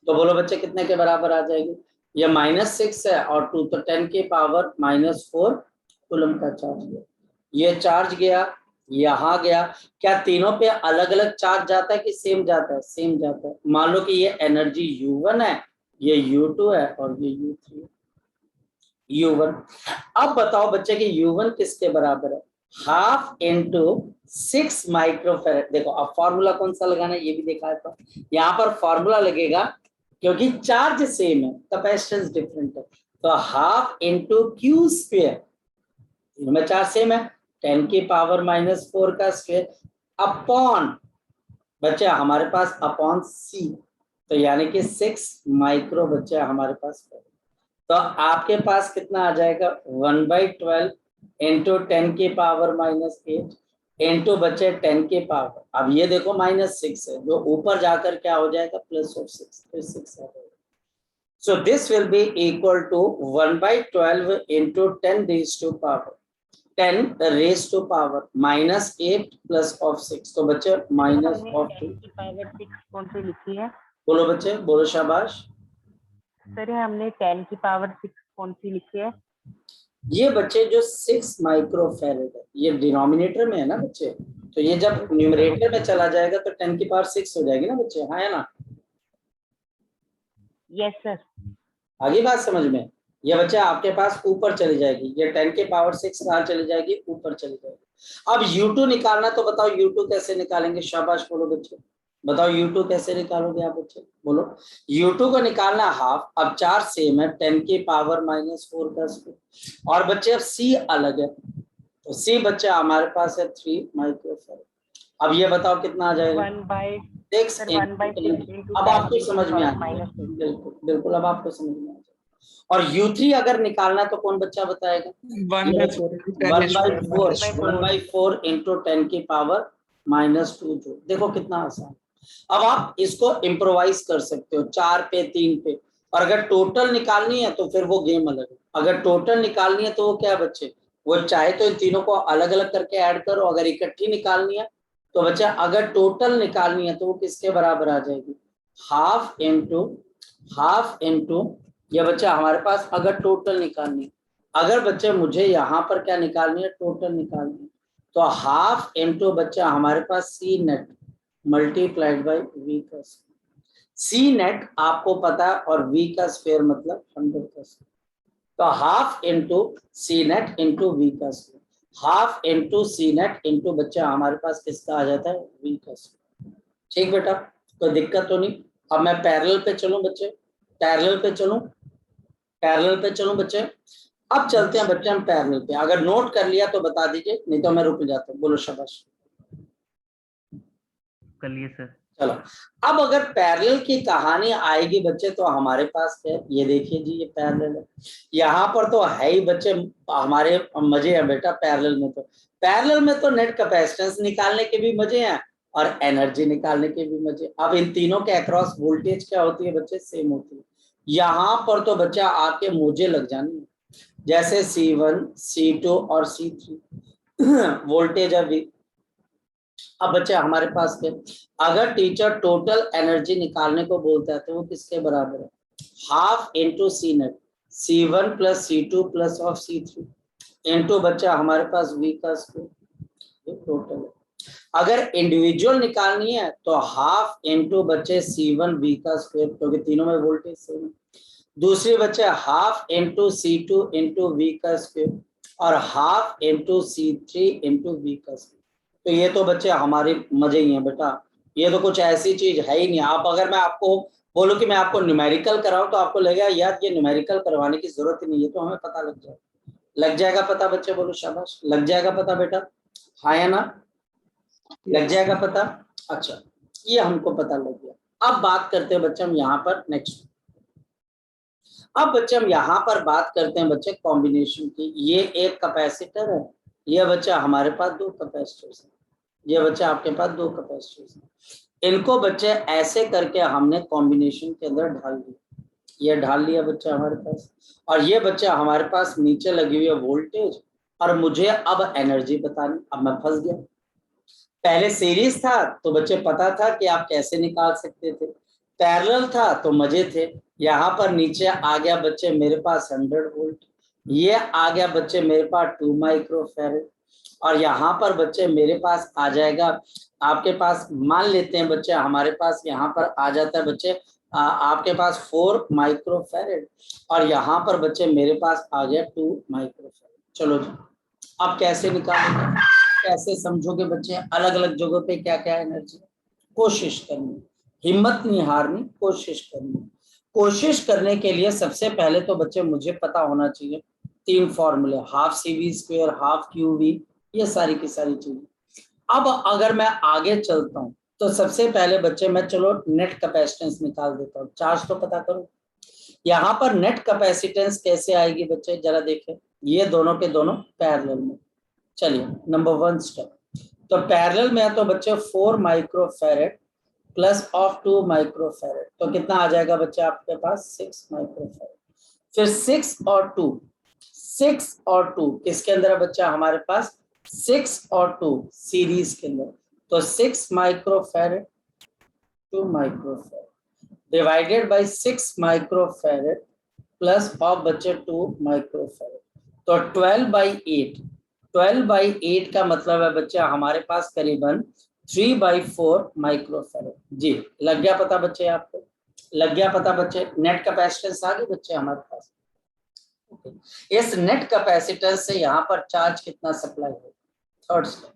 तो बोलो बच्चे कितने के बराबर आ जाएगी, ये -6 है और 2, तो 10 की पावर -4 कूलम का चार्ज गया। ये चार्ज गया, यहाँ गया। क्या तीनों पे अलग अलग चार्ज जाता है कि सेम जाता है, सेम जाता है। मान लो कि ये एनर्जी U1 है, ये U2 है और ये U3 है, U1। अब बताओ बच्चे कि U1 किसके बराबर है, 1/2 × 6 माइक्रोफैरेड। देखो अब फॉर्मूला कौन सा लगाना है ये भी देखा है, तो यहाँ पर फॉर्मूला लगेगा क्योंकि चार्ज सेम है, कैपेसिटेंस डिफरेंट है, तो 1/2 × Q², इनमें चार्ज सेम है, 10 की पावर -4 का स्क्वायर अपॉन बच्चा हमारे पास अपॉन C, तो यानी कि 6 माइक्रो बच्चा हमारे पास। तो आपके पास कितना आ जाएगा, 1/12 × 10 की पावर -8 इंटू बच्चे 10 की पावर, अब ये देखो -6 है, जो ऊपर जाकर क्या हो जाएगा, +6, तो 6 आ जाएगा। So this will be equal to 1/12 × 10 raised to power -8 + 6, तो बच्चे हमने -2। 10 की पावर 6 कौन सी लिखी है? बोलो बच्चे, बोलो शाबाश। सर हमने 10 की पावर 6 कौन सी लिखी है? ये बच्चे जो 6 माइक्रोफैरेड है, ये डिनोमिनेटर में है ना बच्चे, तो ये जब न्यूमरेटर में चला जाएगा तो 10 की पावर 6 हो जाएगी ना बच्चे, हाँ है ना। Yes sir. आगे बात समझ में, ये बच्चे आपके पास ऊपर चली जाएगी, ये 10 की पावर 6 कहाँ चली जाएगी, ऊपर चली जाएगी। अब U2 निकालना, तो बताओ U2 कैसे निकालेंगे, शाबाश बोलो बच्चे, बताओ U2 कैसे निकालोगे आप बच्चे, बोलो। U2 को निकालना हाफ, अब चार्ज सेम है, 10 की पावर -4 का स्क्वायर, और बच्चे अब C अलग है, तो C बच्चा हमारे पास है 3 माइक्रोफैरेड। अब ये बताओ कितना आ जाएगा, 1/6 अब आपको समझ में आ जाएगा, बिल्कुल बिल्कुल, अब आपको समझ में आ जाएगा। और U3 अगर निकालना तो कौन बच्चा बताएगा, 1/4 × 10 की पावर -2, जो देखो कितना आसान। अब आप इसको इम्प्रोवाइज कर सकते हो 4 पे 3 पे, और अगर टोटल निकालनी है तो फिर वो गेम अलग है। अगर टोटल निकालनी है तो वो क्या बच्चे, वो चाहे तो इन तीनों को अलग अलग करके ऐड करो, अगर इकट्ठी निकालनी है तो बच्चा, अगर टोटल निकालनी है तो वो किसके बराबर आ जाएगी, हाफ इंटू ये बच्चा हमारे पास, अगर टोटल निकालनी है। अगर बच्चे मुझे यहाँ पर क्या निकालनी है, टोटल निकालनी है, तो हाफ इंटू बच्चा हमारे पास C नेट × V का स्क्वायर। C नेट आपको पता है और V का स्क्वायर मतलब 100 का स्क्वायर, तो half into C net into V का square, half into C net into बच्चा हमारे पास किसका आ जाता है, V का स्क्वायर। ठीक बेटा, कोई दिक्कत तो नहीं। अब मैं पैरेलल पे चलूं बच्चे, पैरेलल पे चलूं बच्चे। अब चलते हैं बच्चे हम पैरेलल पे, अगर नोट कर लिया तो बता दीजिए, नहीं तो मैं रुक जाता हूँ, बोलो शाबाश। कर लिए सर। चलो, अब अगर पैरेलल की कहानी आएगी बच्चे तो हमारे पास है, ये देखिए जी, ये पैरेलल है। यहाँ पर तो है ही बच्चे हमारे मजे हैं बेटा पैरेलल में। तो पैरेलल में तो नेट कैपेसिटेंस निकालने के भी मजे हैं और एनर्जी निकालने के भी मजे। अब इन तीनों के अक्रॉस वोल्टेज क्या होती है बच्चे? सेम होती है। यहाँ पर तो बच्चा आपके मोजे लग जाने, जैसे C1, C2 और C3 वोल्टेज है V। अब बच्चे हमारे पास के अगर टीचर टोटल एनर्जी निकालने को बोलता है तो वो किसके बराबर है? Half into C net, C1 plus C2 plus of C3 into बच्चा हमारे पास V का स्क्वायर, ये टोटल है। अगर इंडिविजुअल निकालनी है तो हाफ इंटू बच्चे C1 V का स्क्वायर, क्योंकि तीनों में वोल्टेज सेम है। दूसरी बच्चे half into C2 into V का स्क्वायर और half into C3 into V का स्क्वायर। तो ये तो बच्चे हमारे मजे ही हैं बेटा, ये तो कुछ ऐसी चीज है ही नहीं। आप अगर मैं आपको बोलूं कि मैं आपको न्यूमेरिकल कराऊं तो आपको लगेगा यार ये न्यूमेरिकल करवाने की जरूरत ही नहीं है, तो हमें पता लग जाएगा पता। बच्चे बोलो शाबाश, लग जाएगा पता बेटा, हाँ या ना? लग जाएगा पता। अच्छा, ये हमको पता लग गया। अब बात करते हैं बच्चे हम यहाँ पर नेक्स्ट। अब बच्चे हम यहाँ पर बात करते हैं बच्चे कॉम्बिनेशन की। ये एक कैपेसिटर है, ये बच्चा हमारे पास दो कैपेसिटर्स है, ये बच्चा आपके पास दो कैपेसिटर्स है। इनको बच्चे ऐसे करके हमने कॉम्बिनेशन के अंदर ढाल दिया, ये ढाल लिया बच्चा हमारे पास। और ये बच्चा हमारे पास नीचे लगी हुई है वोल्टेज, और मुझे अब एनर्जी बतानी। अब मैं फंस गया। पहले सीरीज था तो बच्चे पता था कि आप कैसे निकाल सकते थे, पैरेलल था तो मजे थे। यहाँ पर नीचे आ गया बच्चे मेरे पास 100 वोल्ट, ये आ गया बच्चे मेरे पास 2 माइक्रोफैरड, और यहाँ पर बच्चे मेरे पास आ जाएगा आपके पास, मान लेते हैं बच्चे हमारे पास यहाँ पर आ जाता है बच्चे आपके पास 4 माइक्रोफैरड, और यहाँ पर बच्चे मेरे पास आ गया 2 माइक्रोफैरड। चलो जी, अब कैसे निकालेंगे, कैसे समझोगे बच्चे? अलग अलग जगहों पे क्या क्या एनर्जी, कोशिश करनी, हिम्मत नहीं हारनी, कोशिश करनी। कोशिश करने के लिए सबसे पहले तो बच्चे मुझे पता होना चाहिए 3 फॉर्मूले, half CV square, half QV, ये सारी की सारी चीजें। अब अगर मैं आगे चलता हूं तो सबसे पहले बच्चे मैं चलो नेट कैपेसिटेंस निकाल देता हूँ, चार्ज तो पता करो। यहाँ पर नेट कैपेसिटेंस कैसे आएगी बच्चे जरा देखें, ये दोनों के दोनों पैरेलल में। चलिए नंबर 1 स्टेप, तो पैरेलल में है तो बच्चे 4 माइक्रोफैरड प्लस ऑफ 2 माइक्रोफैरड, तो कितना आ जाएगा बच्चे आपके पास 6 माइक्रोफैरड। फिर 6 और 2, 6 और 2 किसके अंदर है बच्चा हमारे पास? 6 और 2 सीरीज के अंदर, तो 6 microfarad 2 microfarad divided by 6 microfarad plus of बच्चे 2 माइक्रोफैरड, तो 12/8। 12/8 का मतलब है बच्चे हमारे पास करीबन 3/4 माइक्रोफैरड। जी लग गया पता बच्चे, आपको लग गया पता बच्चे? नेट कैपेसिटेंस आ गई बच्चे हमारे पास। इस नेट कैपेसिटेंस से यहाँ पर चार्ज कितना सप्लाई होगा? थर्ड स्टेप,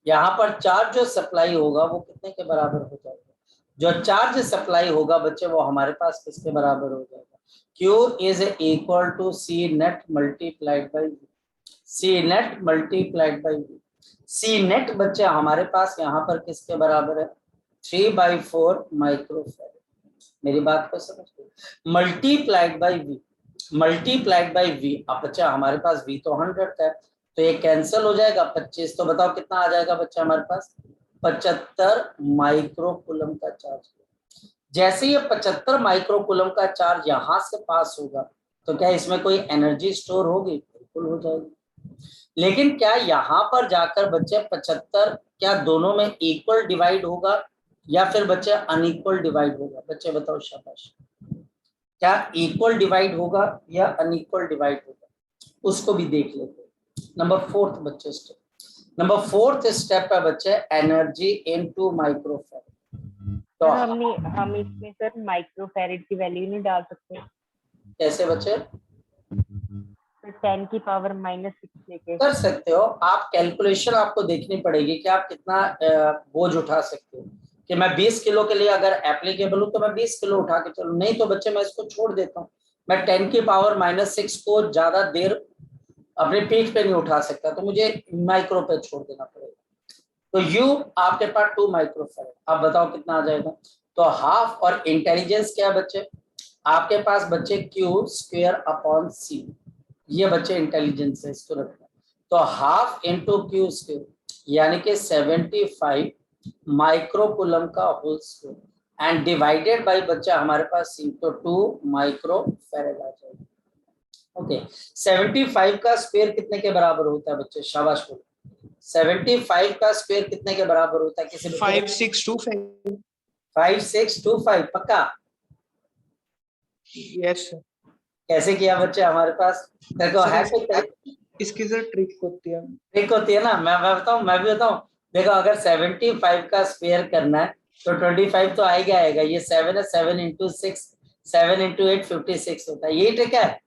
यहाँ पर चार्ज जो सप्लाई होगा वो कितने के बराबर हो जाएगा? जो चार्ज सप्लाई होगा बच्चे वो हमारे पास किसके बराबर हो जाएगा? Q is equal to C net multiplied by V, C net multiplied by V। C net बच्चे हमारे पास यहाँ पर किसके बराबर है? 3/4 माइक्रोफैरड। मेरी बात को समझ, multiplied by V, multiplied by V। अब बच्चा हमारे पास V तो 100 का है तो ये कैंसिल हो जाएगा, 25, तो बताओ कितना आ जाएगा बच्चा हमारे पास? 75 माइक्रोकूलम का चार्ज। जैसे ये 75 माइक्रोकूलम का चार्ज यहाँ से पास होगा तो क्या इसमें कोई एनर्जी स्टोर होगी? बिल्कुल हो जाएगी। लेकिन क्या यहाँ पर जाकर बच्चे 75 क्या दोनों में इक्वल डिवाइड होगा या फिर बच्चे अनइक्वल डिवाइड होगा? बच्चे बताओ शाबाश, क्या इक्वल डिवाइड होगा या अनइक्वल डिवाइड होगा? उसको भी देख लेते हैं। नंबर 4 बच्चे स्टेप, नंबर 4 स्टेप है बच्चे एनर्जी इनटू माइक्रोफैरड। तो हम इसमें सर माइक्रोफैरड की वैल्यू नहीं डाल सकते? कैसे बच्चे? तो 10 की पावर -6 लेके कर सकते हो आप, कैलकुलेशन आपको देखनी पड़ेगी कि आप कितना बोझ उठा सकते हो। कि मैं 20 किलो के लिए अगर एप्लीकेबल हूँ तो मैं 20 किलो उठा के चलूँ, नहीं तो बच्चे मैं इसको छोड़ देता हूँ। मैं 10 की पावर -6 को ज्यादा देर अपने पीठ पे नहीं उठा सकता, तो मुझे माइक्रो पे छोड़ देना पड़ेगा। तो U आपके पास 2 माइक्रोफैरेड, अब बताओ कितना आ जाएगा। तो हाफ, और इंटेलिजेंस क्या है बच्चे आपके पास बच्चे Q स्क्वायर अपॉन C, ये बच्चे इंटेलिजेंस है, इसको रखना। तो हाफ इंटू Q स्क्वायर यानी कि 75 माइक्रोकुलम का whole square and divided by बच्चा हमारे पास C, तो 2 माइक्रोफैरेड आ जाएगा। ओके 75 का स्क्वायर कितने के बराबर होता है बच्चे, शाबाश बोलो। 75 का स्क्वायर कितने के बराबर होता है किसी 5625। 5625 पक्का। Yes sir. कैसे किया बच्चे हमारे पास, देखो सर, है कोई इसकी सर ट्रिक होती है। ट्रिक होती है ना, मैं बताऊं, मैं भी बताऊं। देखो अगर 75 का स्क्वायर करना है तो 25 तो आएगा आएगा, ये 7 है, 7 इंटू 6, 7 इंटू 8 56 होता है, यही ट्रिक है।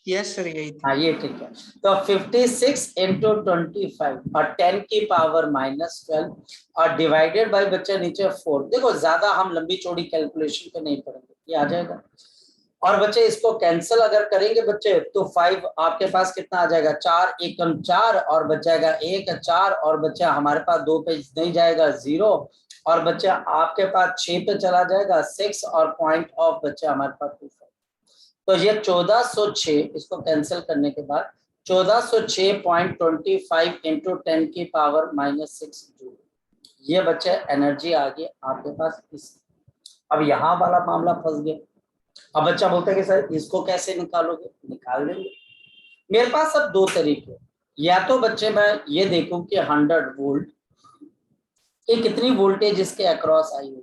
यस सर, यही थी। हाँ ये ठीक है। तो 56 इंटू 25 और 10 की पावर -12 और डिवाइडेड बाय बच्चे नीचे 4। देखो ज्यादा हम लंबी चौड़ी कैलकुलेशन पे नहीं पढ़ेंगे, ये आ जाएगा। और बच्चे इसको कैंसिल अगर करेंगे बच्चे तो 5 आपके पास कितना आ जाएगा, 4 एकम 4 और बच जाएगा 1 4 और बच्चा हमारे पास 2 पे नहीं जाएगा 0 और बच्चा आपके पास 6 पे चला जाएगा 6 और पॉइंट ऑफ बच्चा हमारे पास 2। तो ये 1406, इसको कैंसिल करने के बाद 1406.25 इंटू 10 की पावर -6 जूल, ये बच्चे एनर्जी आ गई आपके पास इस। अब यहाँ वाला मामला फंस गया। अब बच्चा बोलता है कि सर इसको कैसे निकालोगे, निकाल देंगे। मेरे पास अब 2 तरीके, या तो बच्चे मैं ये देखूं कि 100 वोल्ट ये कितनी वोल्टेज इसके अक्रॉस आई हो,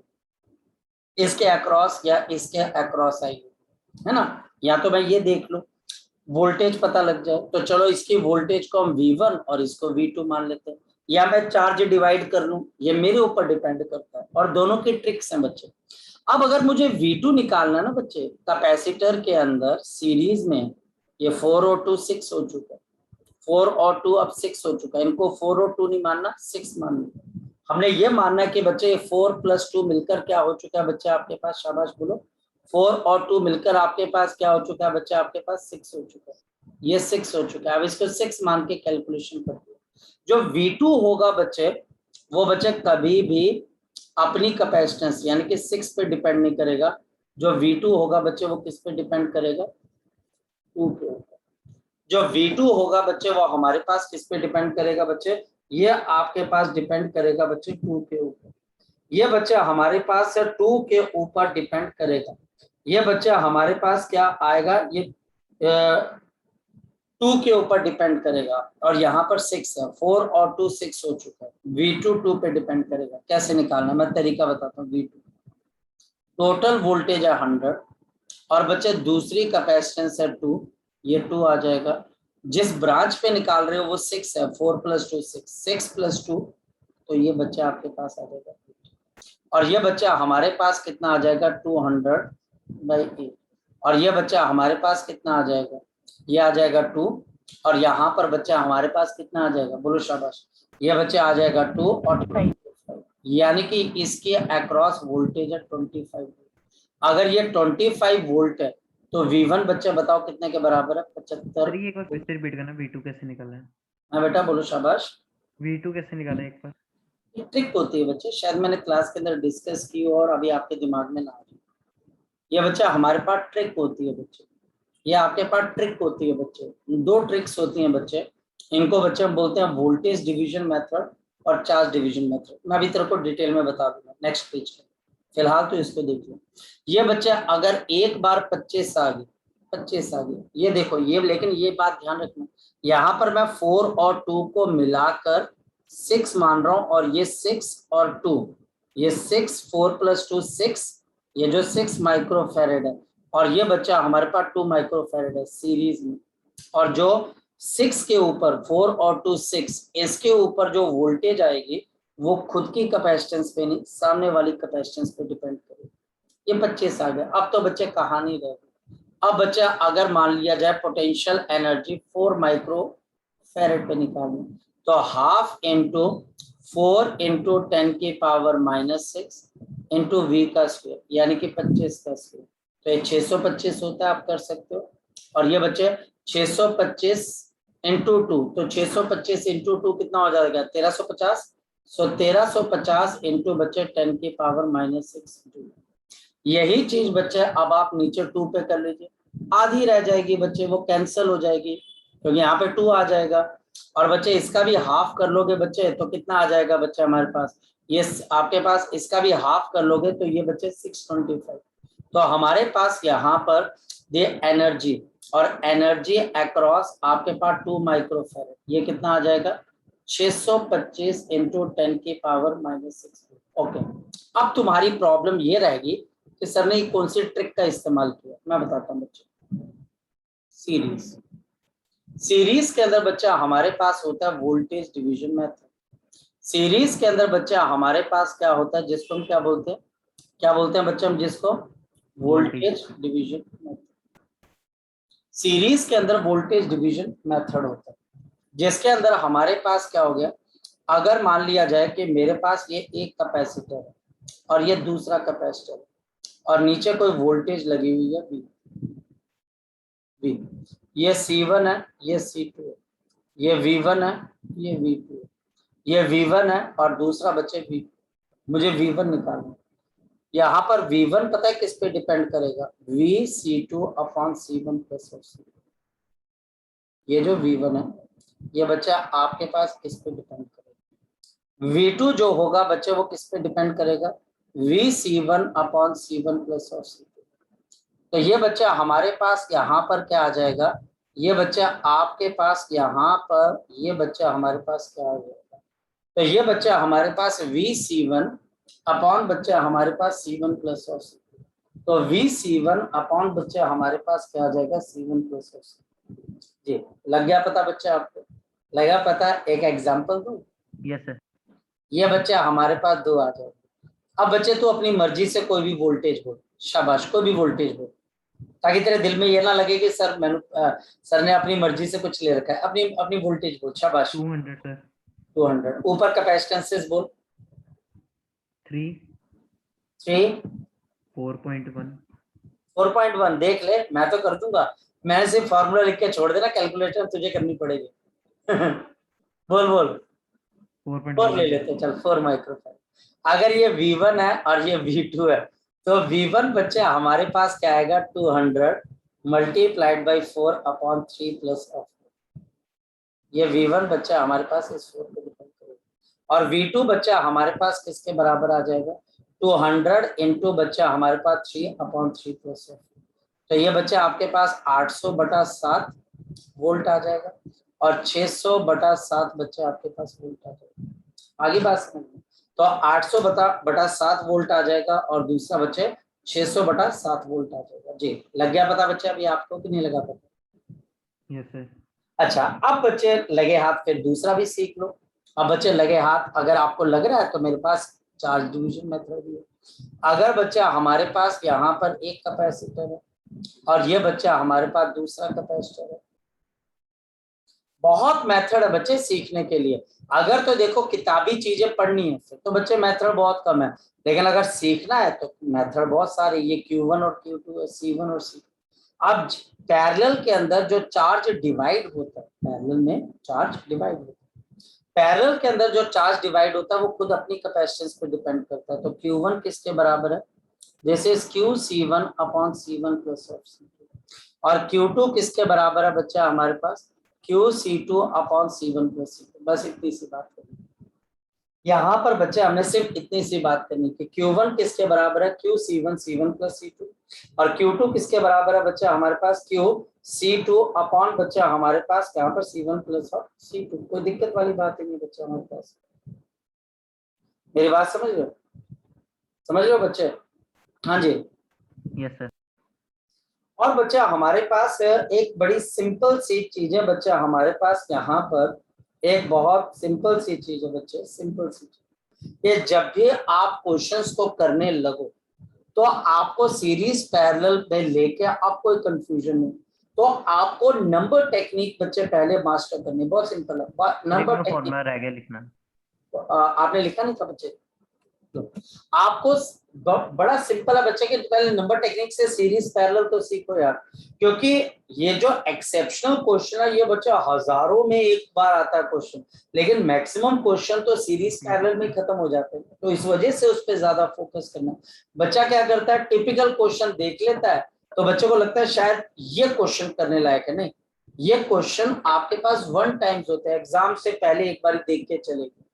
इसके अक्रॉस या इसके अक्रॉस आई हो, है ना। या तो मैं ये देख लूं वोल्टेज पता लग जाए, तो चलो इसकी वोल्टेज को हम V1 और इसको V2 मान लेते हैं, या मैं चार्ज डिवाइड कर लूं, ये मेरे ऊपर डिपेंड करता है। और दोनों की ट्रिक्स हैं बच्चे। अब अगर मुझे V2 निकालना ना बच्चे, कैपेसिटर के अंदर सीरीज में ये 4 और 2 6 हो चुका है, 4 और 2 अब 6 हो चुका है, इनको 4 और 2 नहीं मानना 6 मानना। हमने ये मानना है कि बच्चे 4 + 2 मिलकर क्या हो चुका है बच्चे आपके पास, शाबाश बोलो। 4 और 2 मिलकर आपके पास क्या हो चुका है बच्चे, आपके पास 6 हो चुका है, ये 6 हो चुका है। अब इसको 6 मान के कैलकुलेशन करते हैं। जो V2 होगा बच्चे, वो बच्चे कभी भी अपनी कैपेसिटेंस यानी कि 6 पे डिपेंड नहीं करेगा। जो V2 होगा बच्चे वो किस पे डिपेंड करेगा, 2 पे होगा। जो V2 होगा बच्चे वो हमारे पास किस पे डिपेंड करेगा बच्चे, ये आपके पास डिपेंड करेगा बच्चे 2 के ऊपर। ये बच्चा हमारे पास 2 के ऊपर डिपेंड करेगा। ये बच्चा हमारे पास क्या आएगा, ये 2 के ऊपर डिपेंड करेगा। और यहाँ पर 6 है, 4 और 2 6 हो चुका है। V2 2 पे डिपेंड करेगा। कैसे निकालना मैं तरीका बताता हूँ। V2 टोटल वोल्टेज है 100 और बच्चे दूसरी कैपेसिटेंस है 2, ये 2 आ जाएगा। जिस ब्रांच पे निकाल रहे हो वो 6 है, 4 + 2 6, 6 + 2, तो ये बच्चा आपके पास आ जाएगा। और ये बच्चा हमारे पास कितना आ जाएगा, 200/8। और ये बच्चा हमारे पास कितना आ जाएगा, ये आ जाएगा 2। और यहाँ पर बच्चा हमारे पास कितना आ जाएगा, बोलो शाबाश, ये बच्चा आ जाएगा 2 और 25, यानी कि इसके अक्रॉस वोल्टेज है 25। अगर ये 25 वोल्ट है तो V1 बच्चे बताओ कितने के बराबर है, 75। सर ये एक बार फिर से रिपीट करना, V2 कैसे निकालना है। हाँ बेटा बोलो शाबाश। V2 कैसे निकाला है एक बार। ये ट्रिक होती है बच्चे, शायद मैंने क्लास के अंदर डिस्कस की और अभी आपके दिमाग में ना आ रही। ये बच्चा हमारे पास ट्रिक होती है बच्चे, ये आपके पास ट्रिक होती है बच्चे। 2 ट्रिक्स होती हैं बच्चे, इनको बच्चे हम बोलते हैं वोल्टेज डिवीजन मेथड और चार्ज डिवीजन मेथड। मैं अभी तेरे को डिटेल में बता दूंगा नेक्स्ट पेज पे, फिलहाल तो इसको देख लो। ये बच्चा अगर एक बार 25 आ गई, 25 आ गई, ये देखो ये, लेकिन ये बात ध्यान रखना, यहाँ पर मैं 4 और 2 को मिलाकर 6 मान रहा हूँ और ये 6 और 2, ये 6 4 + 2 6, ये जो 6 माइक्रोफैरेड है और ये बच्चा हमारे पास 2 माइक्रोफैरेड है सीरीज में। और जो 6 के ऊपर 4 और 2 6, इसके ऊपर जो वोल्टेज आएगी वो खुद की कैपेसिटेंस पे नहीं, सामने वाली कैपेसिटेंस पे डिपेंड करेगी। ये 25 आ गया। अब तो बच्चे कहानी रह गई। अब बच्चा अगर मान लिया जाए पोटेंशियल एनर्जी 4 माइक्रोफैरेड पे निकालनी, तो हाफ इंटू 4 इंटू 10 की पावर -6 इंटू V का स्क्वायर यानी कि 25 का स्क्वायर, तो ये 625 होता है, आप कर सकते हो। और ये बच्चे 625 इंटू 2, तो 625 इंटू 2 कितना हो जाएगा 1350। सो 1350 इंटू बच्चे 10 की पावर -6। यही चीज बच्चे अब आप नीचे 2 पे कर लीजिए, आधी रह जाएगी बच्चे, वो कैंसिल हो जाएगी क्योंकि यहाँ पे 2 आ जाएगा। और बच्चे इसका भी हाफ कर लोगे बच्चे तो कितना आ जाएगा बच्चे हमारे पास, ये आपके पास इसका भी हाफ कर लोगे तो ये बच्चे 625। तो हमारे पास यहाँ पर ये एनर्जी और एनर्जी अक्रॉस आपके पास 2 माइक्रोफैरड, ये कितना आ जाएगा 625 इंटू 10 की पावर -6। ओके, अब तुम्हारी प्रॉब्लम ये रहेगी कि सर ने कौन सी ट्रिक का इस्तेमाल किया, मैं बताता हूँ बच्चे। सीरीज, सीरीज के अंदर बच्चा हमारे पास होता है वोल्टेज डिवीजन मेथड। सीरीज के अंदर बच्चा हमारे पास क्या होता है, जिसको हम क्या बोलते हैं बच्चे हम जिसको वोल्टेज डिवीजन मेथड। सीरीज के अंदर वोल्टेज डिवीजन मेथड होता है, जिसके अंदर हमारे पास क्या हो गया, अगर मान लिया जाए कि मेरे पास ये एक कैपेसिटर है और ये दूसरा कैपेसिटर है और नीचे कोई वोल्टेज लगी हुई है V, ये C1 है, ये C2 है, ये V1 है, ये V2 है, ये V1 है और दूसरा बच्चे V2। मुझे V1 निकालना, यहाँ पर V1 पता है किस पे डिपेंड करेगा, VC2 upon C1 plus C2। ये जो V1 है ये बच्चा आपके पास किस पे डिपेंड करेगा, V2 जो होगा बच्चे वो किस पे डिपेंड करेगा, VC1 upon C1 plus C2। तो ये बच्चा हमारे पास यहाँ पर क्या आ जाएगा, ये बच्चा आपके पास यहाँ पर, ये बच्चा हमारे पास क्या आ जाएगा, तो ये बच्चा हमारे पास VC1 अपॉन बच्चा हमारे पास C1 प्लस C2। तो VC1 अपॉन बच्चा हमारे पास क्या आ जाएगा C1 प्लस C2। जी लग गया पता बच्चा, आपको लगा पता। एक एग्जांपल दूं, यस सर। ये बच्चा हमारे पास 2 आ जाएगा। अब बच्चे तो अपनी मर्जी से कोई भी वोल्टेज बोल, शाबाश कोई भी वोल्टेज बोल, ताकि तेरे दिल में ये ना लगे कि सर सर ने अपनी मर्जी से कुछ ले रखा है, अपनी अपनी वोल्टेज बोल, शाबाश। 200 सर। 200 ऊपर कैपेसिटेंसेस बोल, 3 3 4.1 4.1 देख ले, मैं तो कर दूंगा, मैंने सिर्फ फॉर्मूला लिख के छोड़ देना, कैलकुलेटर तुझे करनी पड़ेगी। बोल बोल 4 ले 4.1 लेते, चल 4 माइक्रोफैरड। अगर ये V1 है और ये V2 है तो V1 बच्चे हमारे पास क्या आएगा 200 multiplied by 4 upon 3 plus of, ये V1 बच्चा हमारे पास इस 4 पे डिपेंड करेगा। और V2 बच्चा हमारे पास किसके बराबर आ जाएगा 200 इंटू बच्चा हमारे पास 3 अपॉन 3 प्लस ऑफ। तो ये बच्चा आपके पास 800/7 वोल्ट आ जाएगा और 600/7 बच्चे आपके पास वोल्ट आ जाएगा। आगे बात समझिए, तो 800/7 वोल्ट आ जाएगा और दूसरा बच्चे 600/7 वोल्ट आ जाएगा। जी लग गया पता बच्चे अभी आपको कि नहीं लगा पता? Yes sir. अच्छा अब बच्चे लगे हाथ फिर दूसरा भी सीख लो। अब बच्चे लगे हाथ अगर आपको लग रहा है तो मेरे पास चार्ज डिवीजन मेथड भी है। अगर बच्चा हमारे पास यहाँ पर एक कैपेसिटर है और ये बच्चा हमारे पास दूसरा कैपेसिटर है, बहुत मेथड है बच्चे सीखने के लिए। अगर तो देखो किताबी चीजें पढ़नी है तो बच्चे मेथड बहुत कम है, लेकिन अगर सीखना है तो मेथड बहुत सारे, ये Q1 और Q2 है, C1 और C2। अब पैरेलल के अंदर जो चार्ज डिवाइड होता है, पैरेलल में चार्ज डिवाइड होता है, पैरेलल के अंदर जो चार्ज डिवाइड होता है वो खुद अपनी कैपेसिटेंस पे डिपेंड करता है। तो Q1 किसके बराबर है, this is QC1 upon C1 plus C2। और Q2 किसके बराबर है बच्चा हमारे पास QC2 upon C1 plus C2। बस इतनी सी बात करनी, यहाँ पर बच्चे हमने सिर्फ इतनी सी बात करनी कि Q1 किसके बराबर है QC1 C1 प्लस C2 और Q2 किसके बराबर है बच्चा हमारे पास QC2 अपॉन बच्चा हमारे पास यहाँ पर C1 प्लस और C2। कोई दिक्कत वाली बात ही नहीं बच्चा हमारे पास। मेरी बात समझ रहे हो बच्चे? हाँ जी यस सर। और बच्चा हमारे पास एक बड़ी सिंपल सी चीज है बच्चा हमारे पास, यहाँ पर एक बहुत सिंपल सी चीज है बच्चे, सिंपल सी चीज ये जब भी आप क्वेश्चंस को करने लगो तो आपको सीरीज पैरेलल में लेके आप कोई कंफ्यूजन नहीं, तो आपको नंबर टेक्निक बच्चे पहले मास्टर करनी, बहुत सिंपल है नंबर टेक्निक। फॉर्मूला रह गया लिखना। आपने लिखा नहीं था बच्चे? आपको बड़ा सिंपल है बच्चे के, पहले नंबर टेक्निक से सीरीज पैरेलल तो सीखो यार, क्योंकि ये जो एक्सेप्शनल क्वेश्चन है ये बच्चा हजारों में एक बार आता है क्वेश्चन, लेकिन मैक्सिमम क्वेश्चन तो सीरीज पैरेलल में खत्म हो जाते हैं, तो इस वजह से उस पर ज्यादा फोकस करना। बच्चा क्या करता है, टिपिकल क्वेश्चन देख लेता है तो बच्चे को लगता है शायद ये क्वेश्चन करने लायक है, नहीं, ये क्वेश्चन आपके पास 1 टाइम्स होते हैं, एग्जाम से पहले एक बार देख के चलेगा।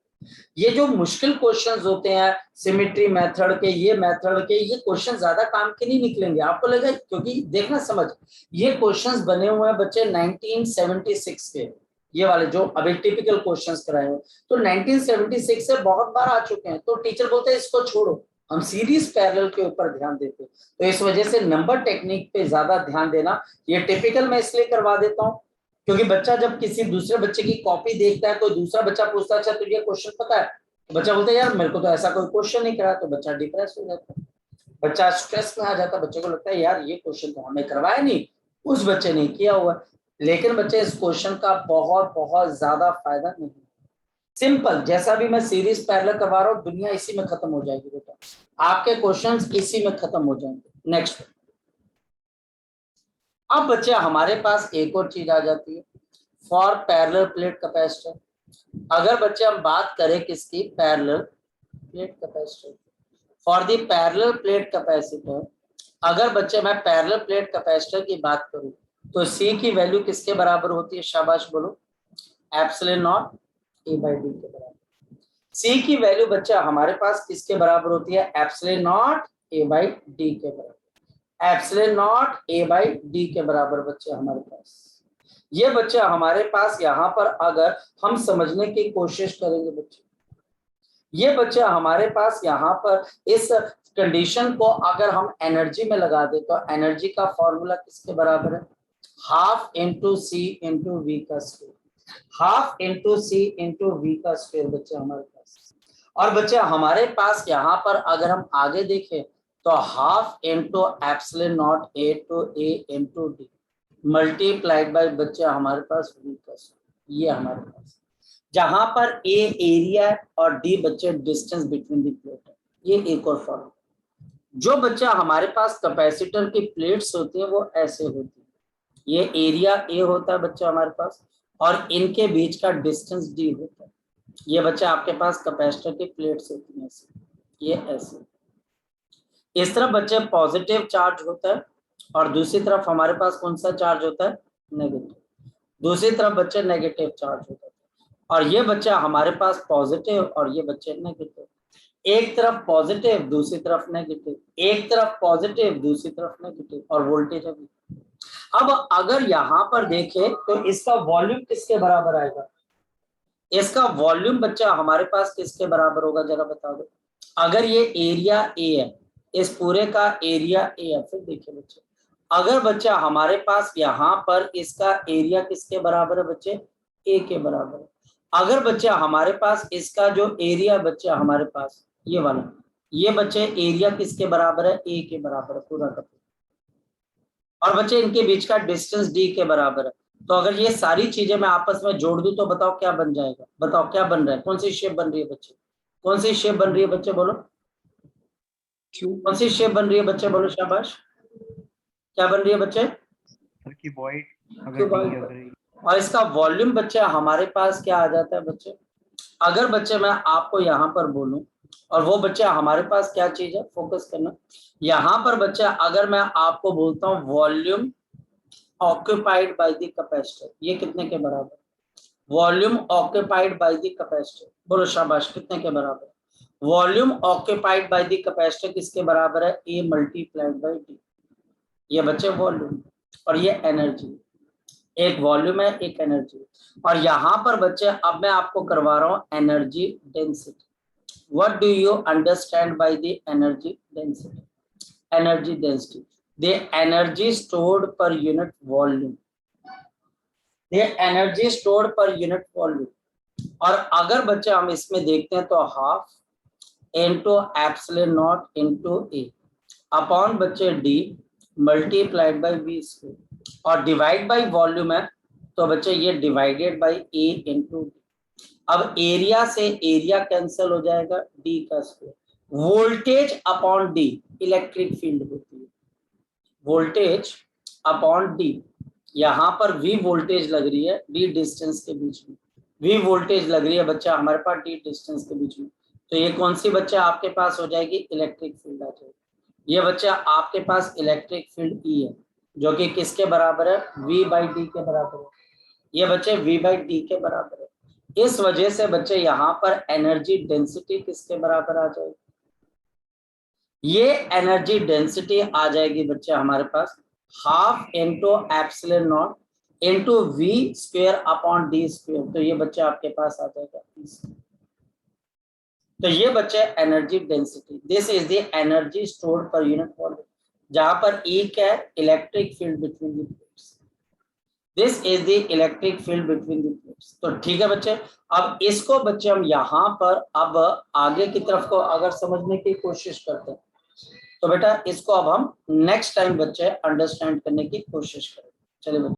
ये जो मुश्किल क्वेश्चंस होते हैं सिमेट्री मेथड के, ये मेथड के, ये क्वेश्चन ज्यादा काम के नहीं निकलेंगे आपको लगेगा, क्योंकि देखना समझ, ये क्वेश्चंस बने हुए हैं बच्चे 1976 के, ये वाले जो अभी टिपिकल क्वेश्चंस कराए हुए, तो 1976 से बहुत बार आ चुके हैं, तो टीचर बोलते हैं इसको छोड़ो, हम सीरीज पैरेलल के ऊपर ध्यान देते हैं। तो इस वजह से नंबर टेक्निक पे ज्यादा ध्यान देना, ये टिपिकल मैं इसलिए करवा देता हूँ क्योंकि बच्चा जब किसी दूसरे बच्चे की कॉपी देखता है, कोई दूसरा बच्चा पूछता है अच्छा तुझे क्वेश्चन पता है, तो बच्चा बोलता है यार मेरे को तो ऐसा कोई क्वेश्चन नहीं करा, तो बच्चा डिप्रेस हो जाता है, बच्चा स्ट्रेस में आ जाता है, बच्चे को लगता है यार ये क्वेश्चन तो हमें करवाया नहीं, उस बच्चे ने किया हुआ। लेकिन बच्चे इस क्वेश्चन का बहुत बहुत ज्यादा फायदा नहीं, सिंपल जैसा भी मैं सीरीज पैरेलल करवा रहा हूँ, दुनिया इसी में खत्म हो जाएगी बेटा, आपके क्वेश्चंस इसी में खत्म हो जाएंगे। नेक्स्ट, अब बच्चे हमारे पास एक और चीज आ जाती है, फॉर पैरेलल प्लेट कैपेसिटर। अगर बच्चे हम बात करें किसकी, parallel plate capacitor, for the parallel plate capacitor, अगर बच्चे मैं पैरेलल प्लेट कैपेसिटर की बात करूं तो सी की वैल्यू किसके बराबर होती है, शाबाश बोलो, epsilon naught A by D के बराबर। सी की वैल्यू बच्चा हमारे पास किसके बराबर होती है, epsilon naught A by D के बराबर, epsilon naught A by D के बराबर बच्चे हमारे पास। ये बच्चा हमारे पास यहाँ पर अगर हम समझने की कोशिश करेंगे बच्चे, ये बच्चा हमारे पास यहाँ पर इस कंडीशन को अगर हम एनर्जी में लगा दे तो एनर्जी का फॉर्मूला किसके बराबर है, half into C into V का square, half into C into V का स्क्वायर बच्चे हमारे पास। और बच्चे हमारे पास यहाँ पर अगर हम आगे देखें तो half into epsilon naught A to A into d multiplied by बच्चे हमारे पास वी का स्क्वायर, ये हमारे पास, जहां पर ए एरिया और डी बच्चे डिस्टेंस बिटवीन द प्लेट है। ये एक और फॉर्मूला, जो बच्चा हमारे पास कैपेसिटर की प्लेट्स होती है वो ऐसे होती है, ये एरिया ए होता है बच्चा हमारे पास और इनके बीच का डिस्टेंस डी होता है। ये बच्चा आपके पास कैपेसिटर की प्लेट्स होती है ऐसे, ये ऐसे, इस तरफ बच्चे पॉजिटिव चार्ज होता है और दूसरी तरफ हमारे पास कौन सा चार्ज होता है, नेगेटिव, दूसरी तरफ बच्चे नेगेटिव चार्ज होता है। और ये बच्चा हमारे पास पॉजिटिव और ये बच्चे नेगेटिव, एक तरफ पॉजिटिव दूसरी तरफ नेगेटिव, एक तरफ पॉजिटिव दूसरी तरफ नेगेटिव, और वोल्टेज अभी। अब अगर यहाँ पर देखें तो इसका वॉल्यूम किसके बराबर आएगा, इसका वॉल्यूम बच्चा हमारे पास किसके बराबर होगा जरा बता दो। अगर ये एरिया ए है, इस पूरे का एरिया ए है, फिर देखिए बच्चे अगर बच्चा हमारे पास यहाँ पर इसका एरिया किसके बराबर है बच्चे, ए के बराबर है। अगर बच्चा हमारे पास इसका जो एरिया बच्चा हमारे पास ये वाला, ये बच्चे एरिया किसके बराबर है, ए के बराबर है पूरा का, और बच्चे इनके बीच का डिस्टेंस डी के बराबर है। तो अगर ये सारी चीजें मैं आपस में जोड़ दूं तो बताओ क्या बन जाएगा, बताओ क्या बन रहा है, कौन सी शेप बन रही है बच्चे, कौन सी शेप बन रही है बच्चे बोलो, कौन सी शेप बन रही है बच्चे बोलो, शाबाश, क्या बन रही है बच्चे, और इसका वॉल्यूम बच्चे हमारे पास क्या आ जाता है बच्चे, अगर बच्चे मैं आपको यहाँ पर बोलूं और वो बच्चे हमारे पास क्या चीज है, फोकस करना, यहाँ पर बच्चे अगर मैं आपको बोलता हूँ volume occupied by the capacitor, ये कितने के बराबर, volume occupied by the capacitor, बोलो शाबाश, कितने के बराबर, volume occupied by the capacitor किसके बराबर है, ए मल्टीप्लाइड बाय डी। ये बच्चे वॉल्यूम और ये एनर्जी, एक वॉल्यूम है एक एनर्जी। और यहाँ पर बच्चे अब मैं आपको करवा रहा हूँ energy density. What do you understand by the energy density, energy density, the energy stored per unit volume, the energy stored per unit volume। और अगर बच्चे हम इसमें देखते हैं तो half into epsilon naught into A upon बच्चे D multiplied by V square, और डिवाइड बाई वॉल्यूम है तो बच्चे ये divided by A into D. अब एरिया से एरिया कैंसिल हो जाएगा, डी का square, voltage upon D electric field होती है, वोल्टेज अपॉन डी। यहाँ पर वी वोल्टेज लग रही है डी डिस्टेंस के बीच में, वी वोल्टेज लग रही है बच्चा हमारे पास डी डिस्टेंस के बीच में, तो ये कौन सी बच्चा आपके पास हो जाएगी, इलेक्ट्रिक फील्ड आ जाएगी। ये बच्चा आपके पास इलेक्ट्रिक फील्ड ई है जो कि किसके बराबर है, v बाई डी के बराबर है, ये बच्चे v बाई डी के बराबर है। इस वजह से बच्चे यहाँ पर एनर्जी डेंसिटी किसके बराबर आ जाएगी, ये एनर्जी डेंसिटी आ जाएगी बच्चे हमारे पास half into epsilon naught into V square upon D square, तो ये बच्चे आपके पास आ जाएगा। तो ये बच्चे energy density, this is the energy stored per unit volume, जहां पर E क्या है, electric field between the plates, this is the electric field between the plates. तो ठीक है बच्चे, अब इसको बच्चे हम यहाँ पर अब आगे की तरफ को अगर समझने की कोशिश करते हैं तो बेटा इसको अब हम नेक्स्ट टाइम बच्चे अंडरस्टैंड करने की कोशिश करें। चलिए बच्चे।